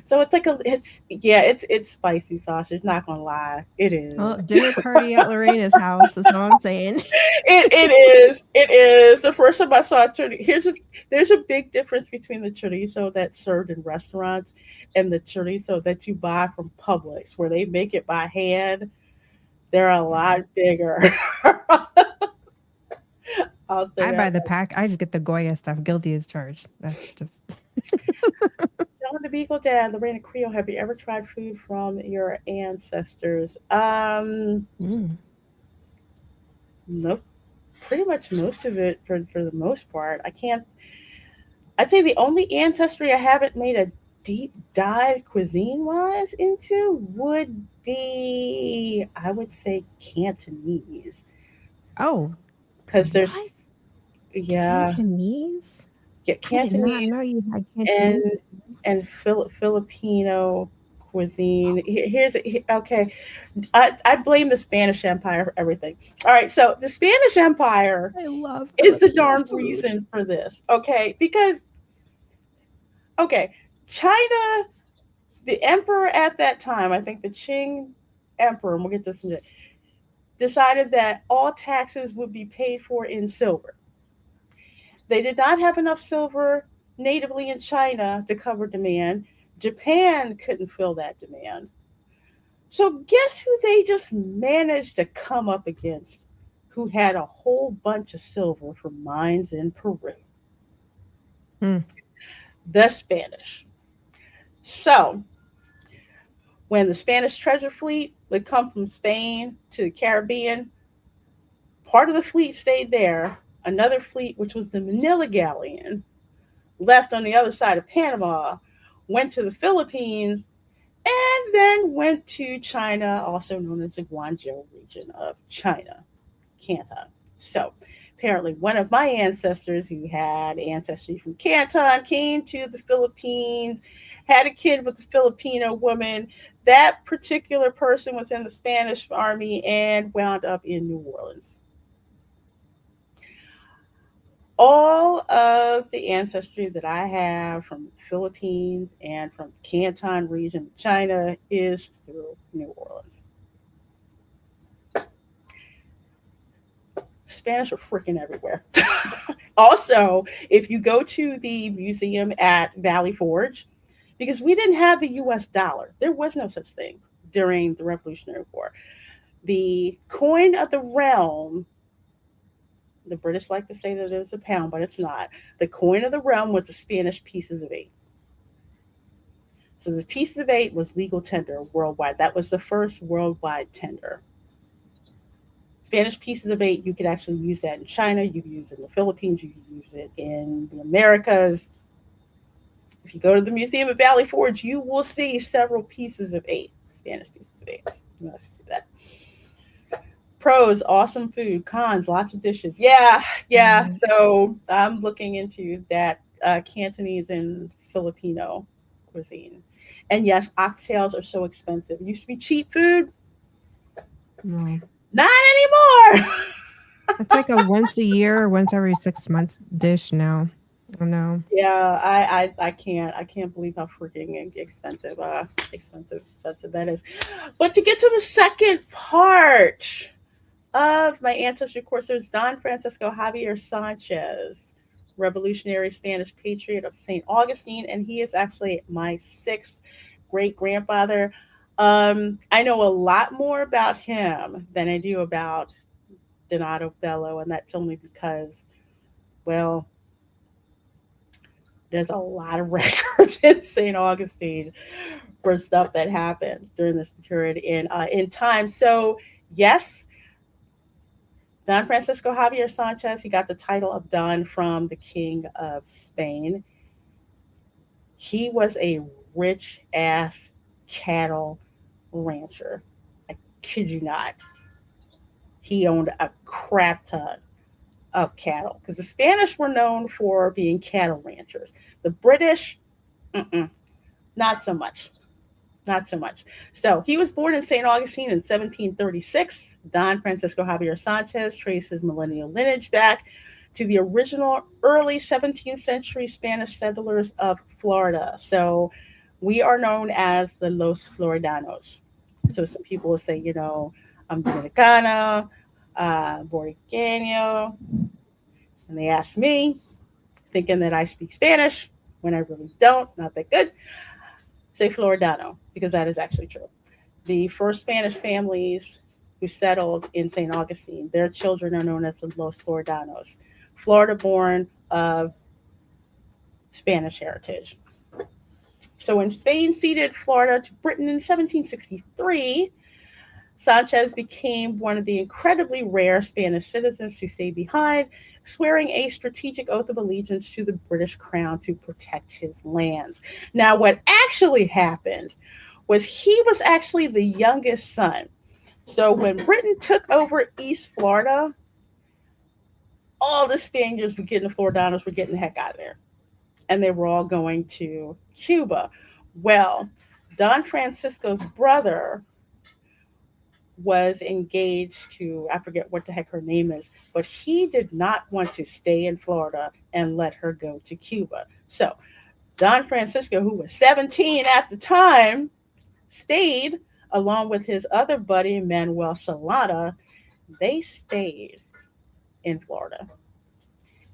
So it's like it's spicy sausage. Not gonna lie, it Oh, is. dinner party at Lorena's house is all I'm saying. It is. It is. The first time I saw chorizo, there's a big difference between the chorizo that's served in restaurants and the chorizo that you buy from Publix, where they make it by hand. They're a Yeah. lot bigger. I'll say I buy that. the pack. I just get the Goya stuff. Guilty as charged. That's just. John the Beagle Dad, the Reina Creole. Have you ever tried food from your ancestors? Mm. No, pretty much most of it for the most part. I can't. I'd say the only ancestry I haven't made a deep dive cuisine wise into would be, I would say, Cantonese, Oh, because what? there's yeah, Cantonese? yeah, I did not Cantonese know you had and Cantonese. Filipino cuisine. Okay. I blame the Spanish Empire for everything. All right, so the Spanish Empire I love is the Filipino darn food. reason for this. Okay, because okay, China, the emperor at that time, I think the Qing emperor, and we'll get this in it, decided that all taxes would be paid for in silver. They did not have enough silver natively in China to cover demand. Japan couldn't fill that demand. So guess who they just managed to come up against who had a whole bunch of silver from mines in Peru? Hmm. The Spanish. So when the Spanish treasure fleet would come from Spain to the Caribbean, part of the fleet stayed there. Another fleet, which was the Manila Galleon, left on the other side of Panama, went to the Philippines, and then went to China, also known as the Guangzhou region of China, Canton. So apparently, one of my ancestors who had ancestry from Canton came to the Philippines, had a kid with a Filipino woman. That particular person was in the Spanish army and wound up in New Orleans. All of the ancestry that I have from the Philippines and from Canton region of China is through New Orleans. Spanish are freaking everywhere. Also, if you go to the museum at Valley Forge, because we didn't have the US dollar, there was no such thing during the Revolutionary War. The coin of the realm, the British like to say that it was a pound, but it's not. The coin of the realm was the Spanish pieces of 8. So the pieces of 8 was legal tender worldwide. That was the first worldwide tender. Spanish pieces of 8, you could actually use that in China, you could use it in the Philippines, you could use it in the Americas. If you go to the Museum of Valley Forge, you will see several pieces of 8, Spanish pieces of 8. You must see that. Pros, awesome food. Cons, lots of dishes. Yeah, yeah. Mm. So I'm looking into that Cantonese and Filipino cuisine. And yes, oxtails are so expensive. It used to be cheap food, No. not anymore. It's like a once a year or once every 6 months dish now. I know. Yeah, I can't believe how freaking expensive that is. But to get to the second part of my ancestry course, there's Don Francisco Javier Sanchez, revolutionary Spanish patriot of St. Augustine, and he is actually my 6th great grandfather. I know a lot more about him than I do about Donato Bello, and that's only because, well, there's a lot of records in St. Augustine for stuff that happened during this period in time. So yes, Don Francisco Javier Sanchez, he got the title of Don from the King of Spain. He was a rich ass cattle rancher. I kid you not. He owned a crap ton of cattle because the Spanish were known for being cattle ranchers. The British, not so much. Not so much. So he was born in St. Augustine in 1736. Don Francisco Javier Sanchez traced his millennial lineage back to the original early 17th century Spanish settlers of Florida. So we are known as the Los Floridanos. So some people will say, I'm Dominicana, Boricano, and they ask me, thinking that I speak Spanish when I really don't, not that good, say Floridano, because that is actually true. The first Spanish families who settled in St. Augustine, their children are known as the Los Floridanos, Florida born of Spanish heritage. So when Spain ceded Florida to Britain in 1763, Sanchez became one of the incredibly rare Spanish citizens to stay behind, swearing a strategic oath of allegiance to the British crown to protect his lands. Now, what actually happened was he was actually the youngest son. So when Britain took over East Florida, all the Spaniards were getting, the Floridanos were getting the heck out of there. And they were all going to Cuba. Well, Don Francisco's brother was engaged to, I forget what the heck her name is, but he did not want to stay in Florida and let her go to Cuba. So Don Francisco, who was 17 at the time, stayed along with his other buddy, Manuel Solana. They stayed in Florida.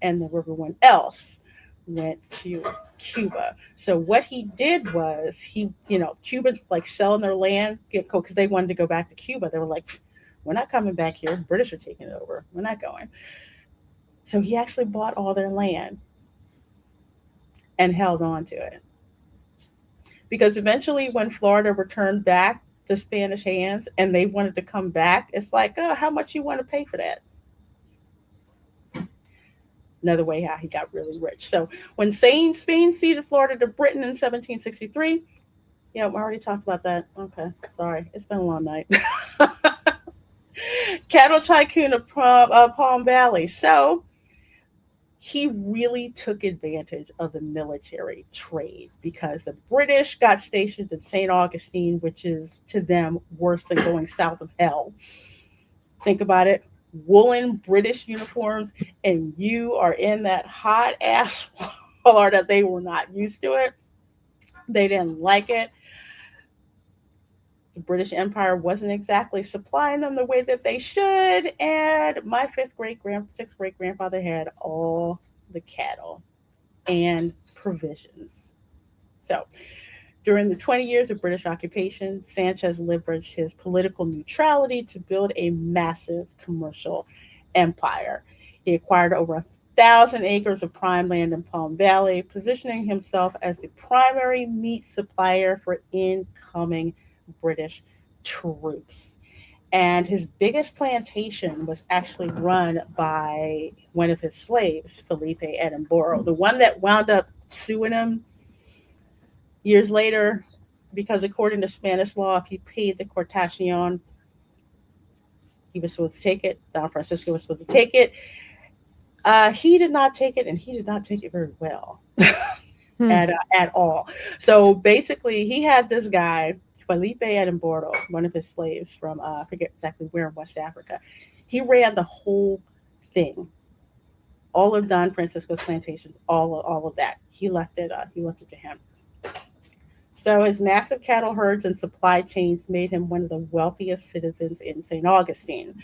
And everyone else went to Cuba. So what he did was Cubans like selling their land because they wanted to go back to Cuba. They were like, we're not coming back here. The British are taking it over. We're not going. So he actually bought all their land and held on to it. Because eventually when Florida returned back to Spanish hands and they wanted to come back, it's like, oh, how much you want to pay for that? Another way how he got really rich. So when Spain ceded Florida to Britain in 1763, Yeah, we already talked about that. Okay, sorry, it's been a long night. Cattle tycoon of Palm Valley. So he really took advantage of the military trade because the British got stationed in St. Augustine, which is to them worse than going south of hell. Think about it, woolen British uniforms, and you are in that hot ass Florida. They were not used to it, they didn't like it. The British Empire wasn't exactly supplying them the way that they should, and my sixth great grandfather had all the cattle and provisions. So, during the 20 years of British occupation, Sanchez leveraged his political neutrality to build a massive commercial empire. He acquired over 1,000 acres of prime land in Palm Valley, positioning himself as the primary meat supplier for incoming British troops. And his biggest plantation was actually run by one of his slaves, Felipe Edinburgh, the one that wound up suing him years later, because according to Spanish law, if he paid the cortacion, he was supposed to take it. Don Francisco was supposed to take it. He did not take it, and he did not take it very well Hmm. at all. So basically, he had this guy, Felipe Edinburgh, one of his slaves from I forget exactly where in West Africa. He ran the whole thing, all of Don Francisco's plantations, all of that. He left it. He left it to him. So his massive cattle herds and supply chains made him one of the wealthiest citizens in St. Augustine.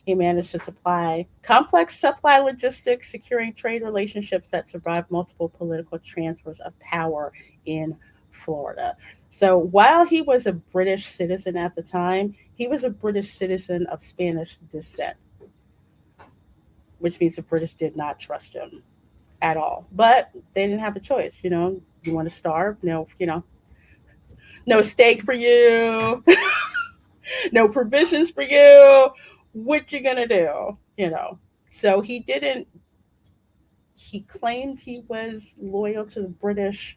He managed to supply complex supply logistics, securing trade relationships that survived multiple political transfers of power in Florida. So while he was a British citizen at the time, he was a British citizen of Spanish descent, which means the British did not trust him at all. But they didn't have a choice. You want to starve? No, no steak for you, no provisions for you. What you gonna do? So he didn't. He claimed he was loyal to the British,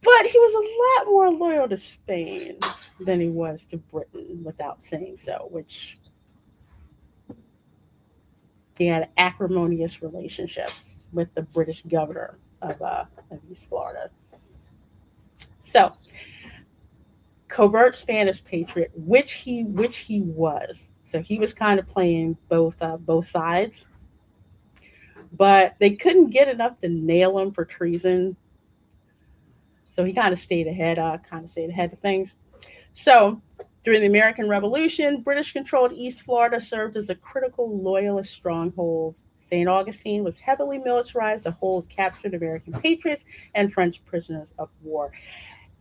but he was a lot more loyal to Spain than he was to Britain, without saying so. Which he had an acrimonious relationship with the British governor of East Florida. So covert Spanish patriot, which he was. So he was kind of playing both sides, but they couldn't get enough to nail him for treason. So he kind of stayed ahead of things. So during the American Revolution, British-controlled East Florida served as a critical loyalist stronghold. St. Augustine was heavily militarized to hold captured American patriots and French prisoners of war.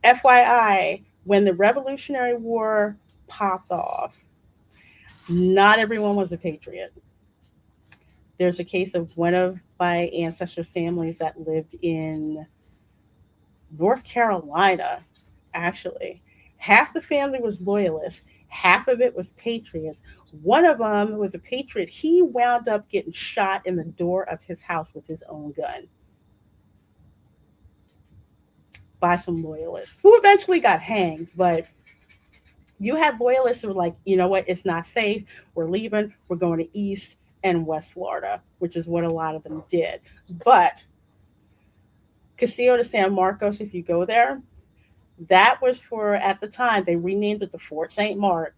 FYI, when the Revolutionary War popped off, not everyone was a patriot. There's a case of one of my ancestors' families that lived in North Carolina, actually. Half the family was loyalists, half of it was patriots. One of them was a patriot. He wound up getting shot in the door of his house with his own gun by some loyalists who eventually got hanged. But you had loyalists who were like, you know what, it's not safe. We're leaving. We're going to East and West Florida, which is what a lot of them did. But Castillo de San Marcos, if you go there, that was for, at the time, they renamed it the Fort St. Mark.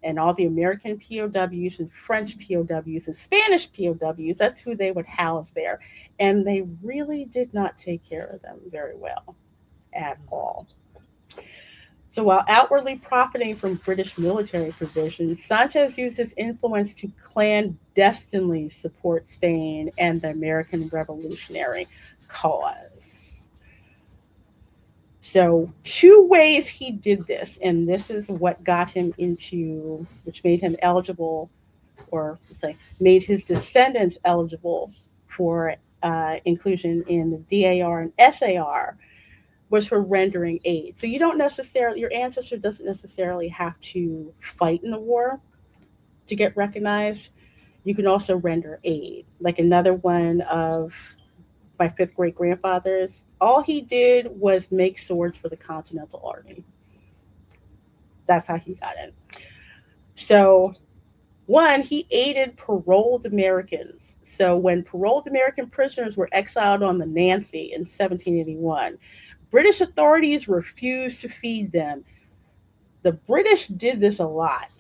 And all the American POWs and French POWs and Spanish POWs, that's who they would house there. And they really did not take care of them very well at all. So while outwardly profiting from British military provisions, Sanchez used his influence to clandestinely support Spain and the American Revolutionary cause. So, two ways he did this, and this is what got him into, which made him eligible, or say, made his descendants eligible for inclusion in the DAR and SAR, was for rendering aid. So you don't necessarily, your ancestor doesn't necessarily have to fight in the war to get recognized. You can also render aid. Like another one of my fifth great grandfathers, all he did was make swords for the Continental Army. That's how he got in. So, one, he aided paroled Americans. So, when paroled American prisoners were exiled on the Nancy in 1781, British authorities refused to feed them. The British did this a lot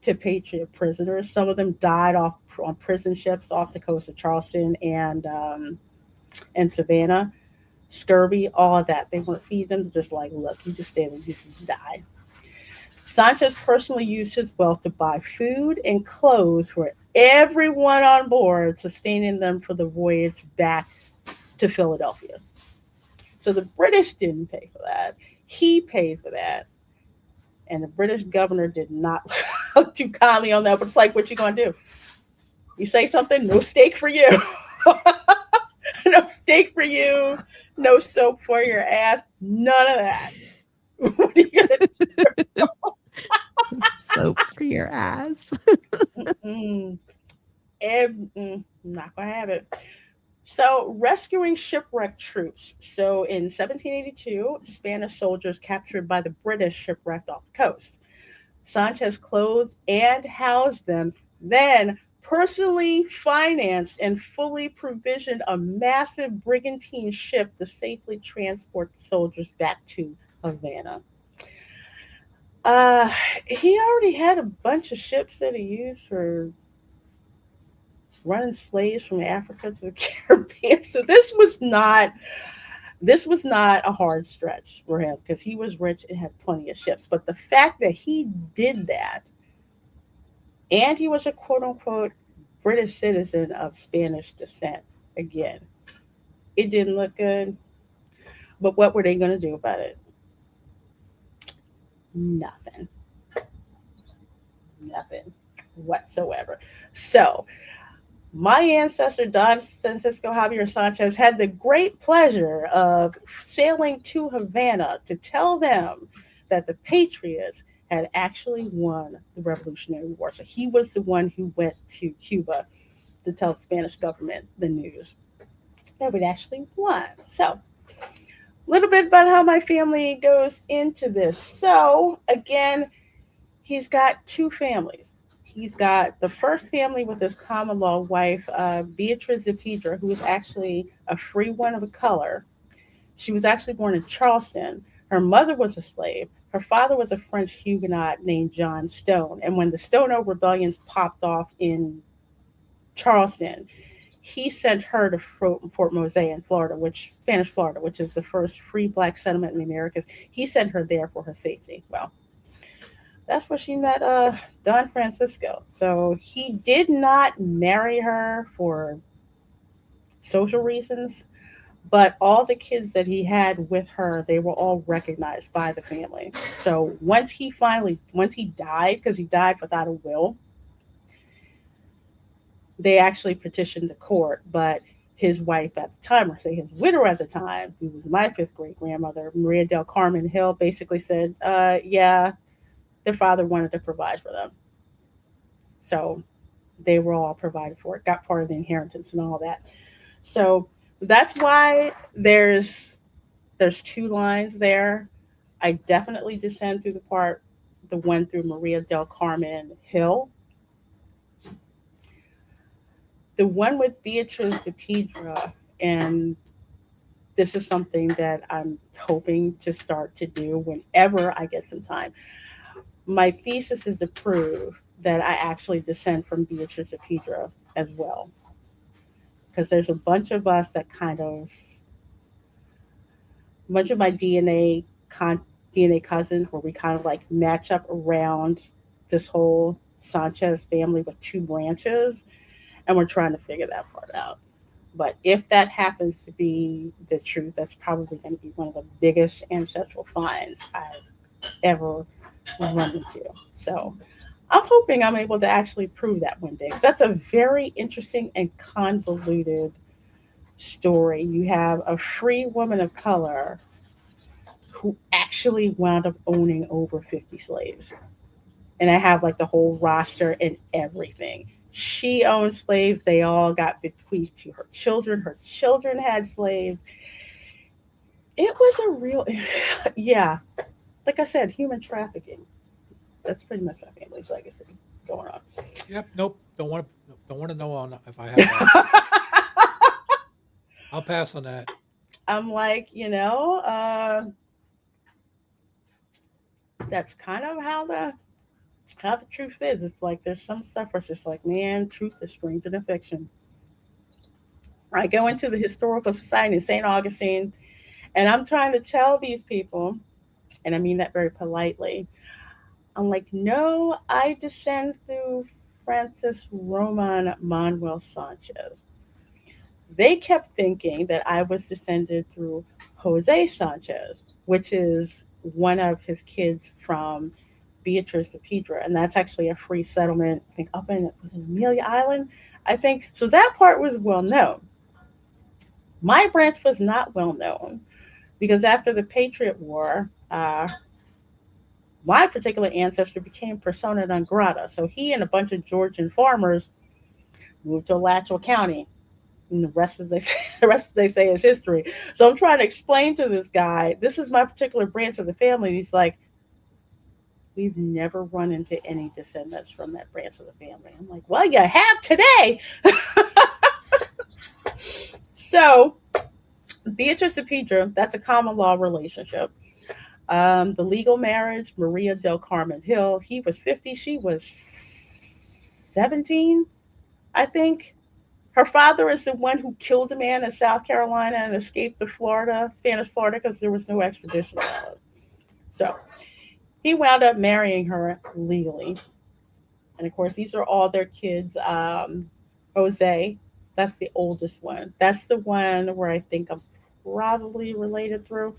to Patriot prisoners. Some of them died off on prison ships off the coast of Charleston and Savannah. Scurvy, all of that. They wouldn't feed them. They're just like, look, you just stay and you just die. Sanchez personally used his wealth to buy food and clothes for everyone on board, sustaining them for the voyage back to Philadelphia. So the British didn't pay for that. He paid for that. And the British governor did not look too kindly on that. But it's like, what you going to do? You say something, no steak for you. No steak for you. No soap for your ass. None of that. What are you going to do? Soap for your ass. Not going to have it. So, rescuing shipwrecked troops. So, in 1782, Spanish soldiers captured by the British shipwrecked off the coast. Sanchez clothed and housed them, then personally financed and fully provisioned a massive brigantine ship to safely transport the soldiers back to Havana. He already had a bunch of ships that he used for running slaves from Africa to the Caribbean. So this was not a hard stretch for him because he was rich and had plenty of ships. But the fact that he did that, and he was a quote unquote British citizen of Spanish descent, again, it didn't look good. But what were they going to do about it? Nothing. Nothing whatsoever. So, my ancestor, Don Francisco Javier Sanchez, had the great pleasure of sailing to Havana to tell them that the Patriots had actually won the Revolutionary War. So he was the one who went to Cuba to tell the Spanish government the news that we'd actually won. So, a little bit about how my family goes into this. So, again, he's got two families. He's got the first family with his common law wife, Beatriz de Pedra, who is actually a free woman of color. She was actually born in Charleston. Her mother was a slave. Her father was a French Huguenot named John Stone. And when the Stono rebellions popped off in Charleston, he sent her to Fort Mose in Florida, Spanish Florida, which is the first free black settlement in the Americas. He sent her there for her safety. Well, that's where she met Don Francisco. So he did not marry her for social reasons, but all the kids that he had with her, they were all recognized by the family. So once he died, because he died without a will, they actually petitioned the court, but his wife at the time, or say his widow at the time, who was my fifth great grandmother, Maria del Carmen Hill, basically said, yeah, their father wanted to provide for them. So they were all provided for, it, got part of the inheritance and all that. So that's why there's two lines there. I definitely descend through the one through Maria del Carmen Hill. The one with Beatriz de Pedra, and this is something that I'm hoping to start to do whenever I get some time. My thesis is to prove that I actually descend from Beatriz de Pedra as well. Because there's a bunch of us that bunch of my DNA cousins where we kind of like match up around this whole Sanchez family with two branches. And we're trying to figure that part out. But if that happens to be the truth, that's probably going to be one of the biggest ancestral finds I've ever run into. So I'm hoping I'm able to actually prove that one day. That's a very interesting and convoluted story. You have a free woman of color who actually wound up owning over 50 slaves. And I have like the whole roster and everything. She owned slaves. They all got bequeathed to her children. Her children had slaves. It was a real, yeah. Like I said, human trafficking. That's pretty much my family's legacy. What's going on? Yep. Nope. Don't want to know on if I have that. I'll pass on that. I'm like, that's kind of how the truth is. It's like there's some stuff where it's just like, man, truth is stranger than fiction. I go into the historical society in St. Augustine, and I'm trying to tell these people, and I mean that very politely. I'm like, no, I descend through Francis Roman Manuel Sanchez. They kept thinking that I was descended through Jose Sanchez, which is one of his kids from Beatrice de Pedra, and that's actually a free settlement. I think up in was it Amelia Island. I think so. That part was well known. My branch was not well known because after the Patriot War, my particular ancestor became persona non grata. So he and a bunch of Georgian farmers moved to Alachua County, and the rest of they the rest they say is history. So I'm trying to explain to this guy, this is my particular branch of the family. And he's like, we've never run into any descendants from that branch of the family. I'm like, well, you have today. So Beatrice de Pedra, that's a common law relationship. The legal marriage, Maria del Carmen Hill, he was 50, she was 17, I think. Her father is the one who killed a man in South Carolina and escaped to Florida, Spanish Florida, because there was no extradition allowed. So he wound up marrying her legally. And of course, these are all their kids. Jose, that's the oldest one. That's the one where I think I'm probably related through.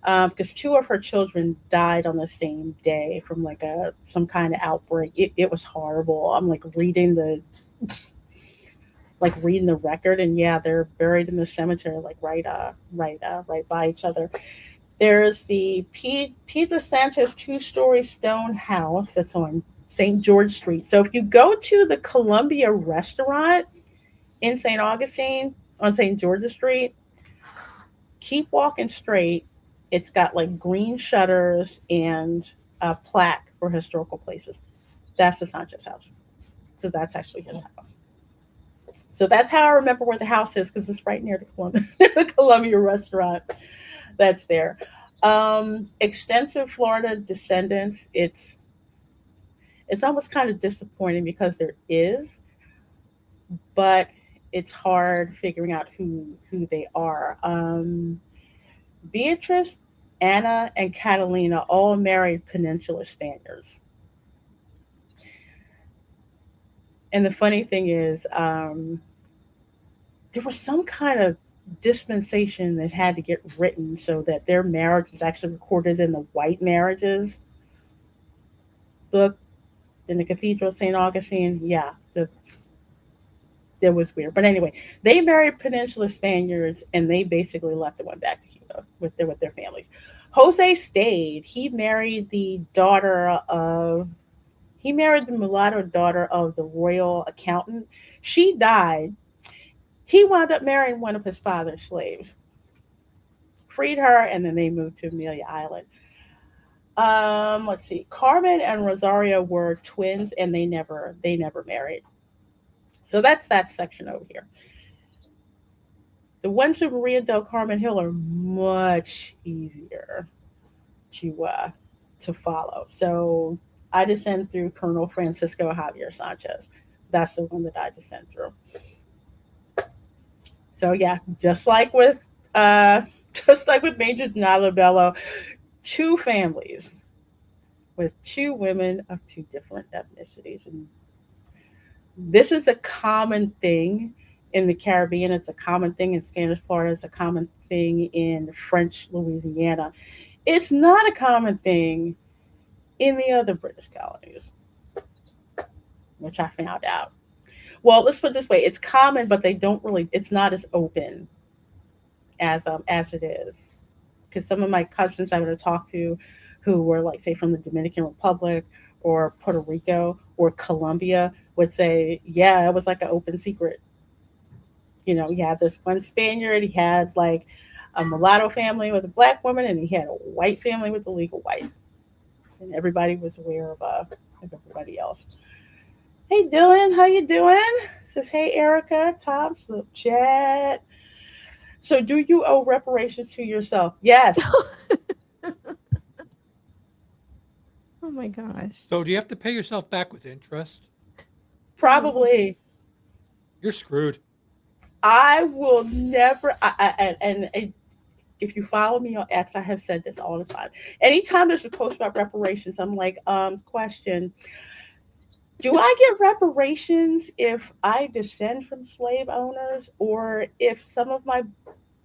Because two of her children died on the same day from like some kind of outbreak. It was horrible. I'm like reading the record, and yeah, they're buried in the cemetery, like right by each other. There's the Pedro Sanchez two-story stone house that's on St. George Street. So if you go to the Columbia restaurant in St. Augustine on St. George's Street, keep walking straight. It's got like green shutters and a plaque for historical places. That's the Sanchez house. So that's actually his house. So that's how I remember where the house is because it's right near the the Columbia restaurant that's there. Extensive Florida descendants. It's almost kind of disappointing because there is, but it's hard figuring out who they are. Beatrice, Anna, and Catalina all married Peninsular Spaniards. And the funny thing is, there was some kind of dispensation that had to get written so that their marriage was actually recorded in the white marriages book in the Cathedral of St. Augustine. Yeah, that was weird. But anyway, they married Peninsular Spaniards and they basically left and went back to Cuba with their families. Jose stayed. He married the mulatto daughter of the royal accountant. She died. He wound up marrying one of his father's slaves, freed her, and then they moved to Amelia Island. Let's see. Carmen and Rosario were twins, and they never married. So that's that section over here. The ones who Maria del Carmen Hill are much easier to follow. So I descend through Colonel Francisco Javier Sanchez. That's the one that I descend through. So yeah, just like with Major Denalo Bello, two families with two women of two different ethnicities. And this is a common thing in the Caribbean. It's a common thing in Spanish Florida. It's a common thing in French Louisiana. It's not a common thing in the other British colonies, which I found out. Well, let's put it this way: it's common, but they don't really. It's not as open as it is. Because some of my cousins I would have talked to, who were like, say, from the Dominican Republic or Puerto Rico or Colombia would say, yeah, it was like an open secret. You had this one Spaniard, he had like a mulatto family with a black woman, and he had a white family with a legal white. And everybody was aware of everybody else. Hey Dylan, how you doing? Says, hey Erica, Tom, Chat. So do you owe reparations to yourself? Yes. Oh my gosh. So do you have to pay yourself back with interest? Probably. You're screwed. I will never, and if you follow me on X, I have said this all the time. Anytime there's a post about reparations, I'm like, question, do I get reparations if I descend from slave owners, or if some of my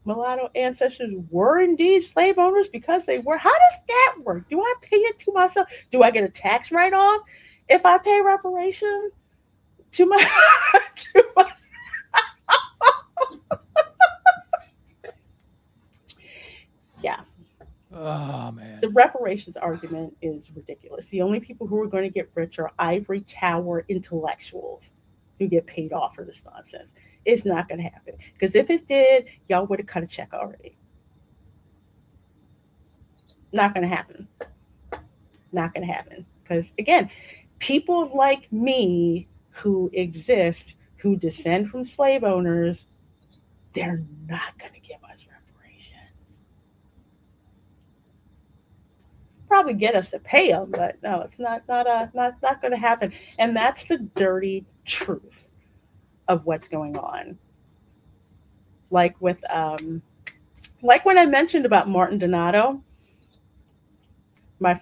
mulatto ancestors were indeed slave owners because they were? How does that work? Do I pay it to myself? Do I get a tax write-off if I pay reparations to my to my yeah. Oh man. The reparations argument is ridiculous. The only people who are going to get rich are ivory tower intellectuals who get paid off for this nonsense. It's not going to happen. Because if it did, y'all would have cut a check already. Not going to happen. Not going to happen. Because again, people like me who exist, who descend from slave owners, they're not going to give us reparations. Probably get us to pay them, but no, it's not going to happen. And that's the dirty truth of what's going on. Like with like when I mentioned about Martin Donato, my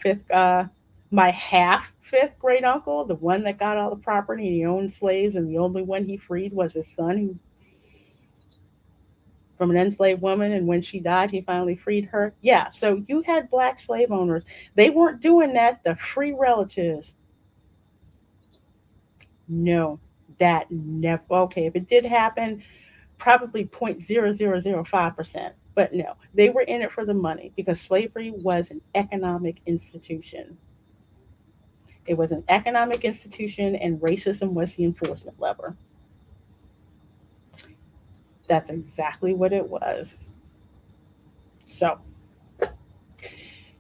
half fifth great uncle, the one that got all the property, and he owned slaves, and the only one he freed was his son, who from an enslaved woman, and when she died, he finally freed her. Yeah, so you had black slave owners. They weren't doing that. The free relatives. No, that never. Okay, if it did happen, probably 0.0005%. But no, they were in it for the money because slavery was an economic institution. It was an economic institution, and racism was the enforcement lever. That's exactly what it was. So,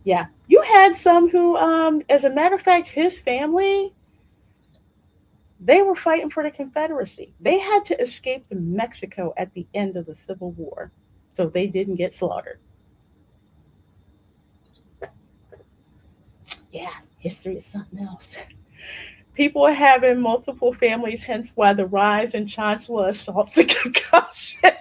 yeah, you had some who, as a matter of fact, his family, they were fighting for the Confederacy. They had to escape to Mexico at the end of the Civil War, so they didn't get slaughtered. Yeah, history is something else. People are having multiple families, hence why the rise in chancellor assaults and concussion.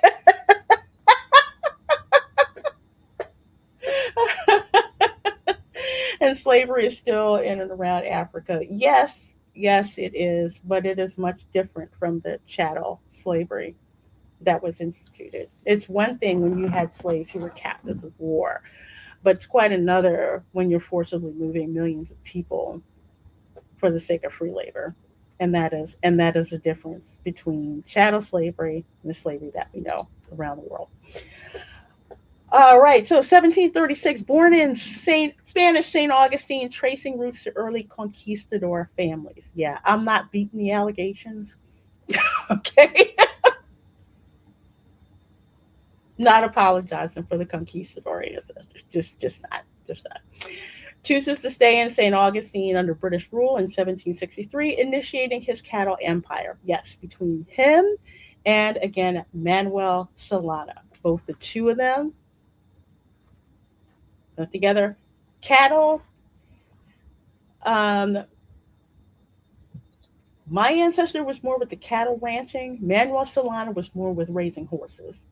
And slavery is still in and around Africa. Yes, yes, it is, but it is much different from the chattel slavery that was instituted. It's one thing when you had slaves who were captives of war, but it's quite another when you're forcibly moving millions of people for the sake of free labor. And that is the difference between chattel slavery and the slavery that we know around the world. All right, so 1736, born in Spanish St. Augustine, tracing roots to early conquistador families. Yeah, I'm not beating the allegations. Okay. Not apologizing for the conquistador ancestors. Just not. Chooses to stay in St. Augustine under British rule in 1763, initiating his cattle empire. Yes, between him and, again, Manuel Solana. Both the two of them together. Cattle. My ancestor was more with the cattle ranching. Manuel Solana was more with raising horses.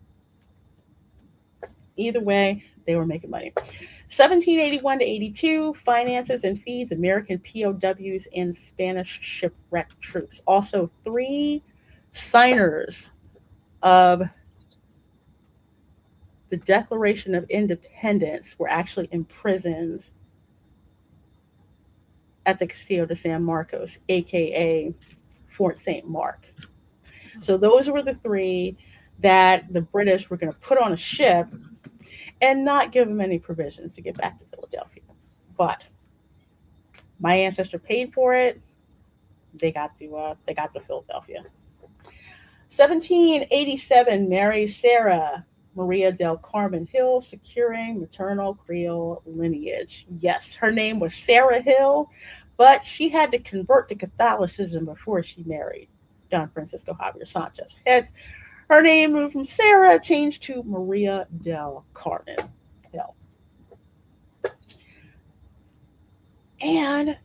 Either way, they were making money. 1781 to 82, finances and feeds American POWs and Spanish shipwrecked troops. Also, 3 signers of the Declaration of Independence were actually imprisoned at the Castillo de San Marcos, aka Fort St. Mark. So those were the 3 that the British were going to put on a ship and not give them any provisions to get back to Philadelphia. But My ancestor paid for it. They got to Philadelphia. 1787, Mary Sarah Maria del Carmen Hill, securing maternal Creole lineage. Yes, her name was Sarah Hill, but she had to convert to Catholicism before she married Don Francisco Javier Sanchez. Hence, her name moved from Sarah, changed to Maria del Carmen Hill. And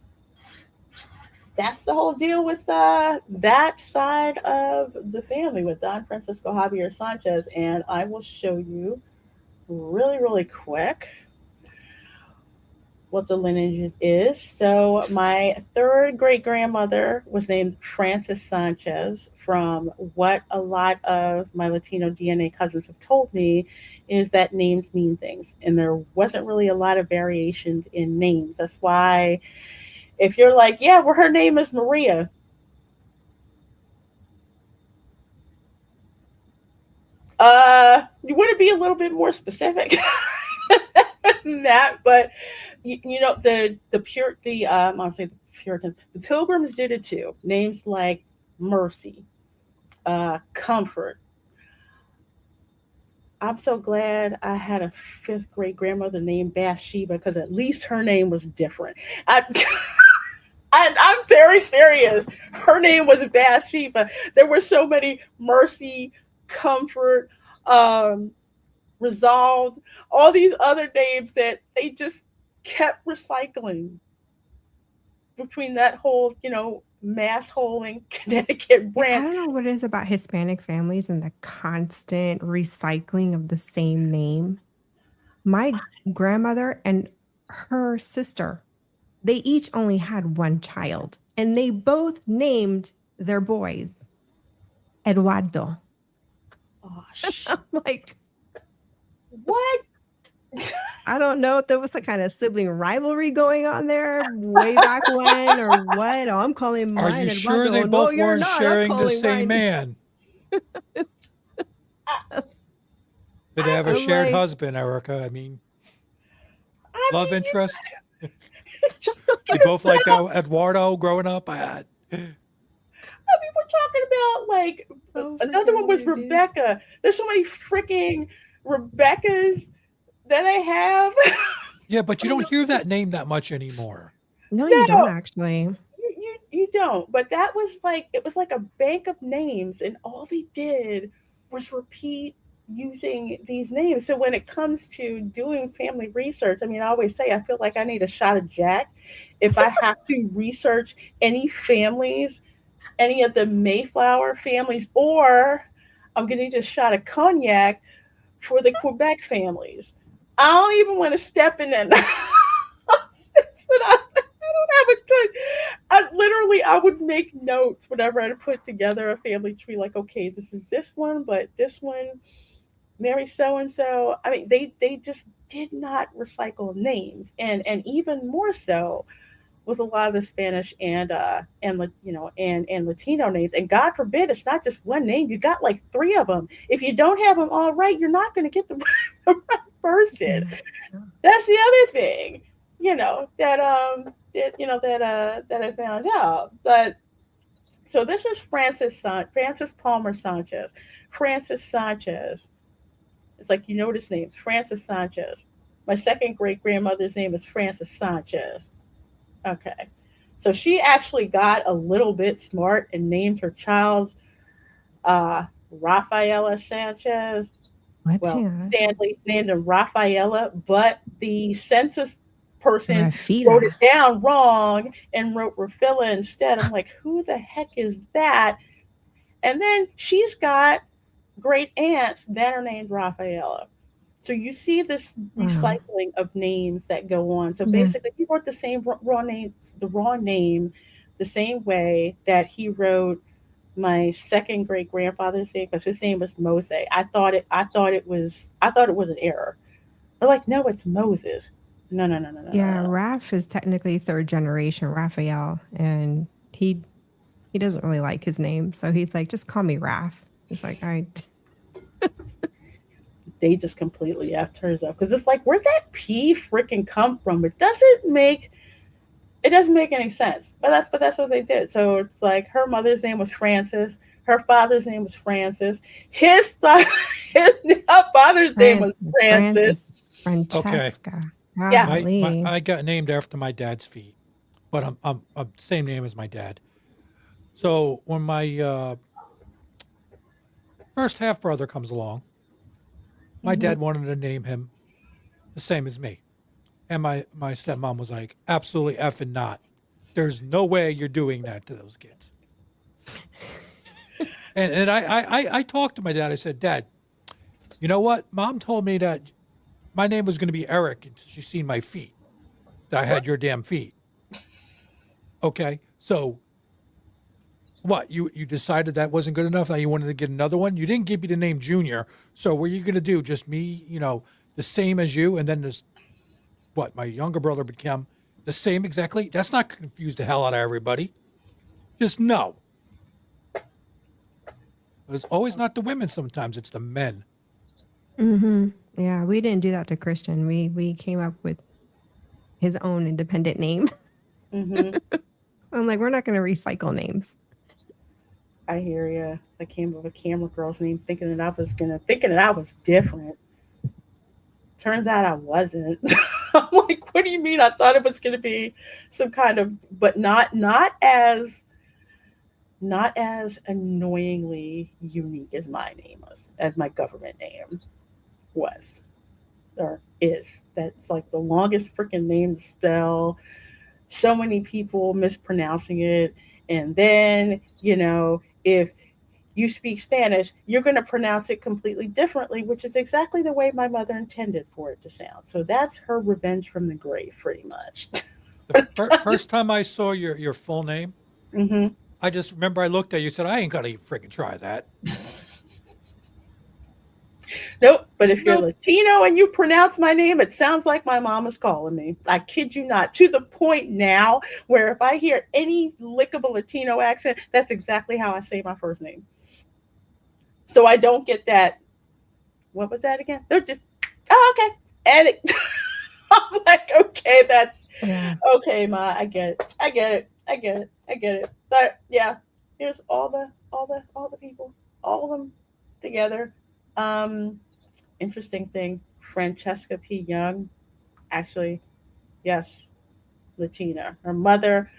that's the whole deal with that side of the family with Don Francisco Javier Sanchez. And I will show you really, really quick what the lineage is. So, my third great grandmother was named Frances Sanchez. From what a lot of my Latino DNA cousins have told me, is that names mean things. And there wasn't really a lot of variations in names. That's why if you're like, yeah, well, her name is Maria. You want to be a little bit more specific than that, but I'll say the Puritans, the Pilgrims did it too. Names like Mercy, Comfort. I'm so glad I had a fifth great grandmother named Bathsheba because at least her name was different. I, I'm very serious. Her name was Bathsheba. There were so many Mercy, Comfort, um, Resolved, all these other names that they just kept recycling between that whole, mass hole in Connecticut Yeah, I branch. don't know what it is about Hispanic families and the constant recycling of the same name. My grandmother and her sister, they each only had one child, and they both named their boys Eduardo. Oh, I'm like, what? I don't know if there was some kind of sibling rivalry going on there way back when or what. Oh, I'm calling Are mine you sure Eduardo. they No, both you're weren't not. I'm sharing the calling same mine. man? Did they have a I'm shared like, husband, Erica? I mean, I love mean, interest? They talking both liked about, Eduardo growing up? we're talking about like oh, another one freaking was A, dude. Rebecca. There's so many freaking Rebeccas that I have. Yeah, but I you don't don't know. hear that name that much anymore. No, you don't No, actually. you don't. But that was like it was like a bank of names, and all they did was repeat using these names. So when it comes to doing family research, I mean, I always say I feel like I need a shot of Jack if I have to research any families, any of the Mayflower families, or I'm going to need a shot of cognac for the Quebec families. I don't even want to step in that. I don't have a good. I would make notes whenever I put together a family tree. Like, okay, this is this one, but this one, Mary so and so. I mean, they just did not recycle names, and even more so with a lot of the Spanish and Latino names. And God forbid, it's not just one name. You got like three of them. If you don't have them all right, you're not going to get the the right person. Yeah. That's the other thing, that I found out. But so this is Francis Palmer Sanchez. Francis Sanchez. It's like you know this name. It's Francis Sanchez. My second great grandmother's name is Francis Sanchez. Okay. So she actually got a little bit smart and named her child Rafaela Sanchez. What? Well, Hang on. Stanley named him Rafaela, but the census person wrote it Rafita. down wrong and wrote Rafila instead. I'm like, who the heck is that? And then she's got great aunts that are named Rafaela. So you see this Wow. recycling of names that go on. So Yeah. basically, he wrote the same raw name, the same way that he wrote my second great grandfather's name because his name was Mose. I thought it was an error. They're like, no, it's Moses. No, no, no, no, no, Yeah. no, no. Raf is technically third generation Raphael, and he doesn't really like his name, so he's like, just call me Raf. He's like, all right. They just completely effed hers up because it's like, where'd that P freaking come from? It doesn't make It doesn't make any sense. But that's what they did. So it's like her mother's name was Francis. Her father's name was Francis. His his father's name was Francis. Francis, Okay. Francesca. Yeah. My Golly. I got named after my dad's feet, but I'm same name as my dad. So when my first half brother comes along, my Hmm. dad wanted to name him the same as me. And my stepmom was like, absolutely effing not. There's no way you're doing that to those kids. And I talked to my dad. I said, Dad, you know what? Mom told me that my name was going to be Eric until she seen my feet, that I had your damn feet. Okay. So what? You decided that wasn't good enough? Now you wanted to get another one? You didn't give me the name Junior. So what are you going to do? Just me, the same as you? And then this, what? My younger brother became the same exactly? That's not confuse the hell out of everybody. Just no. It's always not the women. Sometimes it's the men. Hmm. Yeah, we didn't do that to Christian. We came up with his own independent name. Hmm. I'm like, we're not going to recycle names. I hear you. I came up with a camera girl's name thinking that I was different. Turns out I wasn't. I'm like, what do you mean? I thought it was gonna be some kind of, but not as annoyingly unique as my name was, as my government name was or is. That's like the longest freaking name to spell. So many people mispronouncing it, and then if you speak Spanish, you're going to pronounce it completely differently, which is exactly the way my mother intended for it to sound. So that's her revenge from the grave, pretty much. The first time I saw your full name, Hmm. I just remember I looked at you and said, I ain't gonna freaking try that. Nope. But if you're Nope. Latino and you pronounce my name, it sounds like my mom is calling me. I kid you not. To the point now where if I hear any lickable Latino accent, that's exactly how I say my first name. So I don't get that. What was that again? They're just, oh, okay. And it, I'm like, okay, that's Yeah. okay, Ma. I get it. I get it. I get it. I get it. But yeah, here's all the people, all of them together. Um, Interesting thing. Francesca P. Young, actually, yes, Latina. Her mother,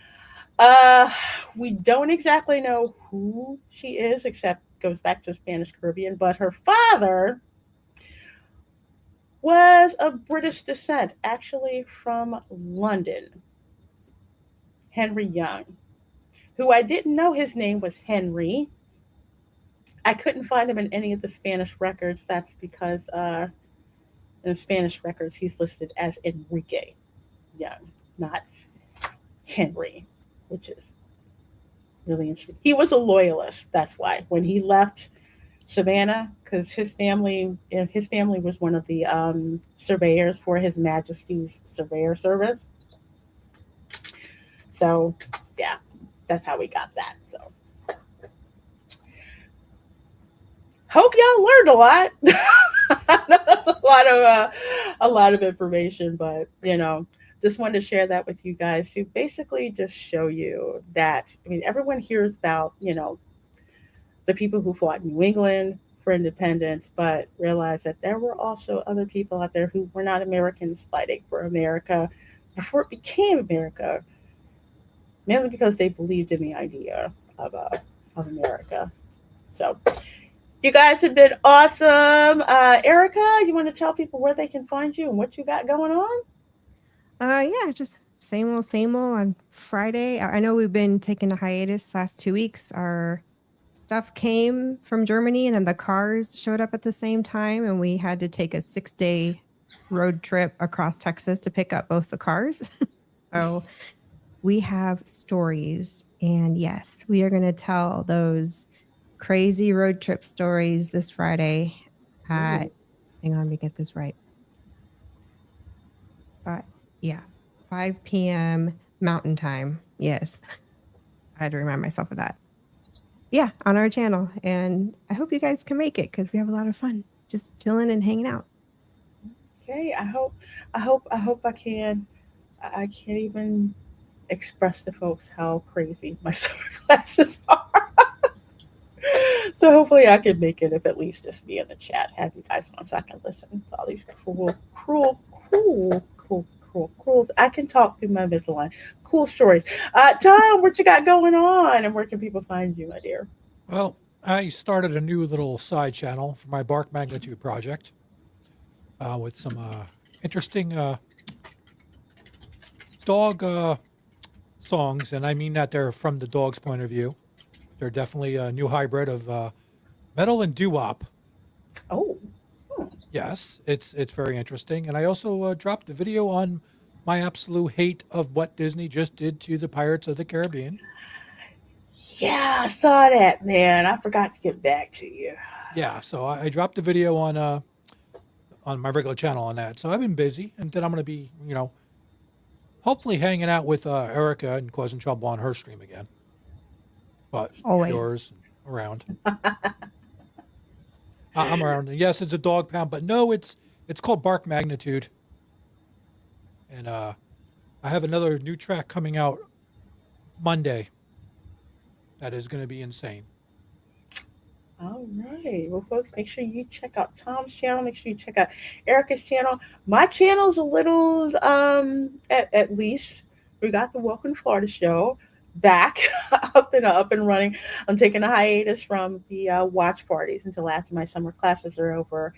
uh, we don't exactly know who she is, except goes back to Spanish Caribbean. But her father was of British descent, actually from London. Henry Young, who I didn't know his name was Henry. I couldn't find him in any of the Spanish records. That's because in the Spanish records he's listed as Enrique Young, not Henry, which is really interesting. He was a loyalist. That's why when he left Savannah, because his family was one of the surveyors for His Majesty's Surveyor Service. So yeah, that's how we got that. So hope y'all learned a lot. I know that's a lot of information, but just wanted to share that with you guys to basically just show you that. I mean, everyone hears about the people who fought in New England for independence, but realize that there were also other people out there who were not Americans fighting for America before it became America, mainly because they believed in the idea of America. So you guys have been awesome. Erica, you want to tell people where they can find you and what you got going on? Yeah, just same old on Friday. I know we've been taking a hiatus last 2 weeks. Our stuff came from Germany and then the cars showed up at the same time and we had to take a 6-day road trip across Texas to pick up both the cars. So we have stories, and yes, we are going to tell those crazy road trip stories this Friday Ooh. at, hang on, let me get this right. But yeah, 5 p.m. Mountain Time. Yes. I had to remind myself of that. Yeah, on our channel. And I hope you guys can make it because we have a lot of fun just chilling and hanging out. Okay, I hope I can. I can't even express to folks how crazy my summer classes are. So hopefully I can make it, if at least just be in the chat, have you guys on so I can listen to all these cruel. I can talk through my Invisalign. Cool stories. Tom, what you got going on, and where can people find you, my dear? Well, I started a new little side channel for my Bark Magnitude project with some interesting dog songs, and I mean that they're from the dog's point of view. They're definitely a new hybrid of metal and doo-wop. Oh, Yes, it's very interesting. And I also dropped a video on my absolute hate of what Disney just did to the Pirates of the Caribbean. yeah, I saw that, man. I forgot to get back to you. Yeah, so I dropped the video on my regular channel on that. So I've been busy, and then I'm going to be, hopefully hanging out with Erica and causing trouble on her stream again. But Always. yours around. I'm around. Yes, it's a dog pound, but no, it's called Bark Magnitude. And I have another new track coming out Monday. That is going to be insane. All right. Well, folks, make sure you check out Tom's channel. Make sure you check out Erica's channel. My channel's a little, at least, we got the Welcome to Florida show back up and running. I'm taking a hiatus from the watch parties until after my summer classes are over.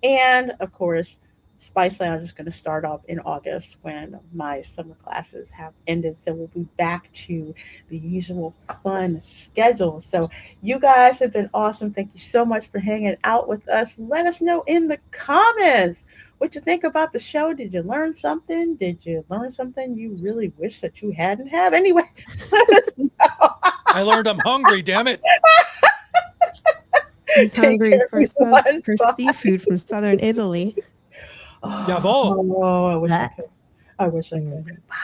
And, of course, Spice Lounge is going to start up in August when my summer classes have ended. So we'll be back to the usual fun schedule. So you guys have been awesome. Thank you so much for hanging out with us. Let us know in the comments what you think about the show. Did you learn something? Did you learn something you really wish that you hadn't have? Anyway, let us know. I learned I'm hungry, damn it. He's Take hungry care, for, everyone. for Bye. seafood from southern Italy. Oh, Jawohl. I wish I could. I wish I could. Bye.